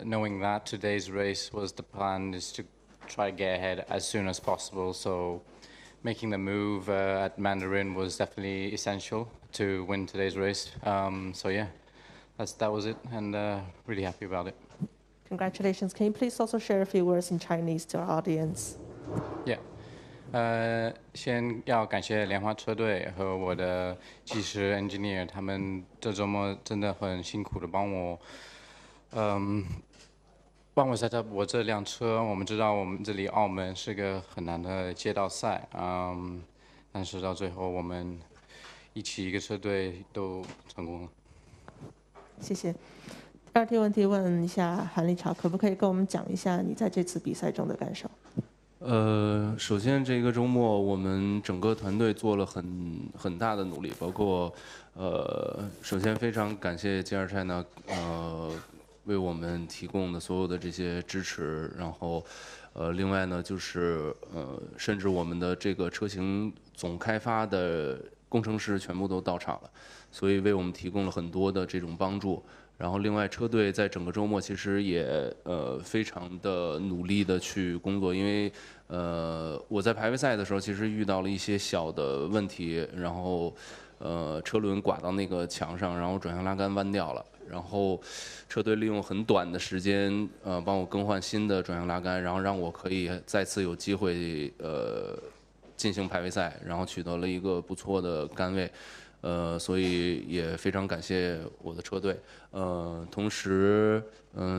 knowing that today's race was the plan is to try to get ahead as soon as possible. So making the move at Mandarin was definitely essential to win today's race. So yeah, that was it, and really happy about it. Congratulations. Can you please also share a few words in Chinese to our audience? Yeah. 先要感谢莲花车队和我的技师 engineer， 他们这周末真的很辛苦的帮我 set up 我这辆车。我们知道我们这里澳门是个很难的街道赛，但是到最后我们一起一个车队都成功了。谢谢。二题问题问一下韩立潮，可不可以跟我们讲一下你在这次比赛中的感受？首先这个周末我们整个团队做了很大的努力，包括首先非常感谢JR China为我们提供的所有的这些支持，然后另外呢就是甚至我们的这个车型总开发的工程师全部都到场了，所以为我们提供了很多的这种帮助。然后另外车队在整个周末其实也非常的努力的去工作，因为我在排位赛的时候其实遇到了一些小的问题，然后车轮刮到那个墙上，然后转向拉杆弯掉了，然后车队利用很短的时间帮我更换新的转向拉杆，然后让我可以再次有机会进行排位赛，然后取得了一个不错的杆位。所以也非常感谢我的车队。同时，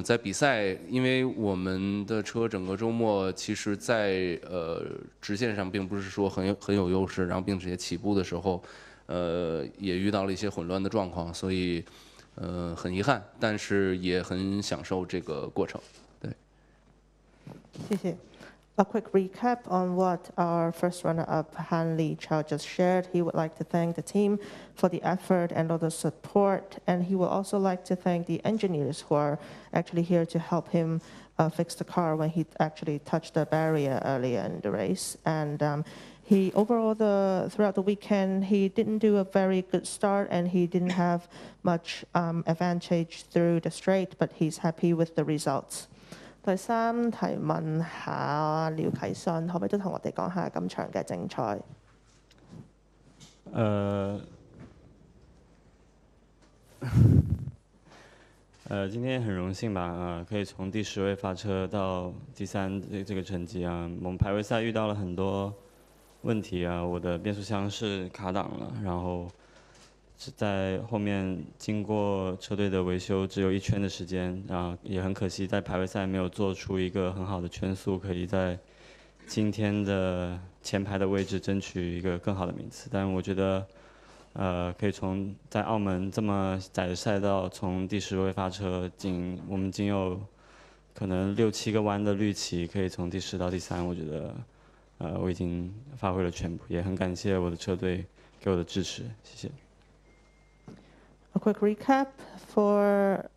在比赛，因为我们的车整个周末其实在直线上并不是说很有优势，然后并且起步的时候，也遇到了一些混乱的状况，所以很遗憾，但是也很享受这个过程。对。谢谢。A quick recap on what our first runner-up Han Li Chao just shared. He would like to thank the team for the effort and all the support, and he would also like to thank the engineers who are actually here to help him fix the car when he actually touched the barrier earlier in the race. And he overall throughout the weekend he didn't do a very good start and he didn't have much advantage through the straight, but he's happy with the results. 第三題問下廖啟信，可唔可以都同我哋講下今場嘅精彩？今天很荣幸吧，可以从第10位发车到第3这个成绩啊。我们排位赛遇到了很多问题啊，我的变速箱是卡档了，然后在后面经过车队的维修，只有1圈的时间，然后也很可惜，在排位赛没有做出一个很好的圈速，可以在今天的前排的位置争取一个更好的名次。但我觉得，可以从在澳门这么窄的赛道，从第10位发车，我们仅有可能6、7个弯的绿旗，可以从第10到第3，我觉得，我已经发挥了全部，也很感谢我的车队给我的支持，谢谢。A quick recap from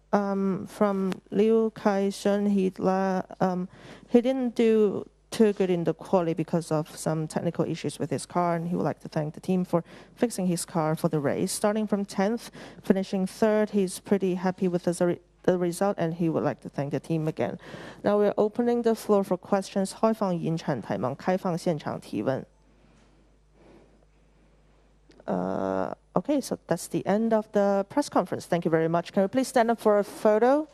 Liu Kai-shun. He didn't do too good in the quali because of some technical issues with his car, and he would like to thank the team for fixing his car for the race. Starting from 10th, finishing 3rd, he's pretty happy with the result, and he would like to thank the team again. Now we're opening the floor for questions. 開放現場提問，開放現場提問。Okay, so that's the end of the press conference. Thank you very much. Can we please stand up for a photo?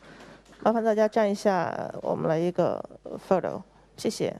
麻烦大家站一下，我们来一个 photo，谢谢。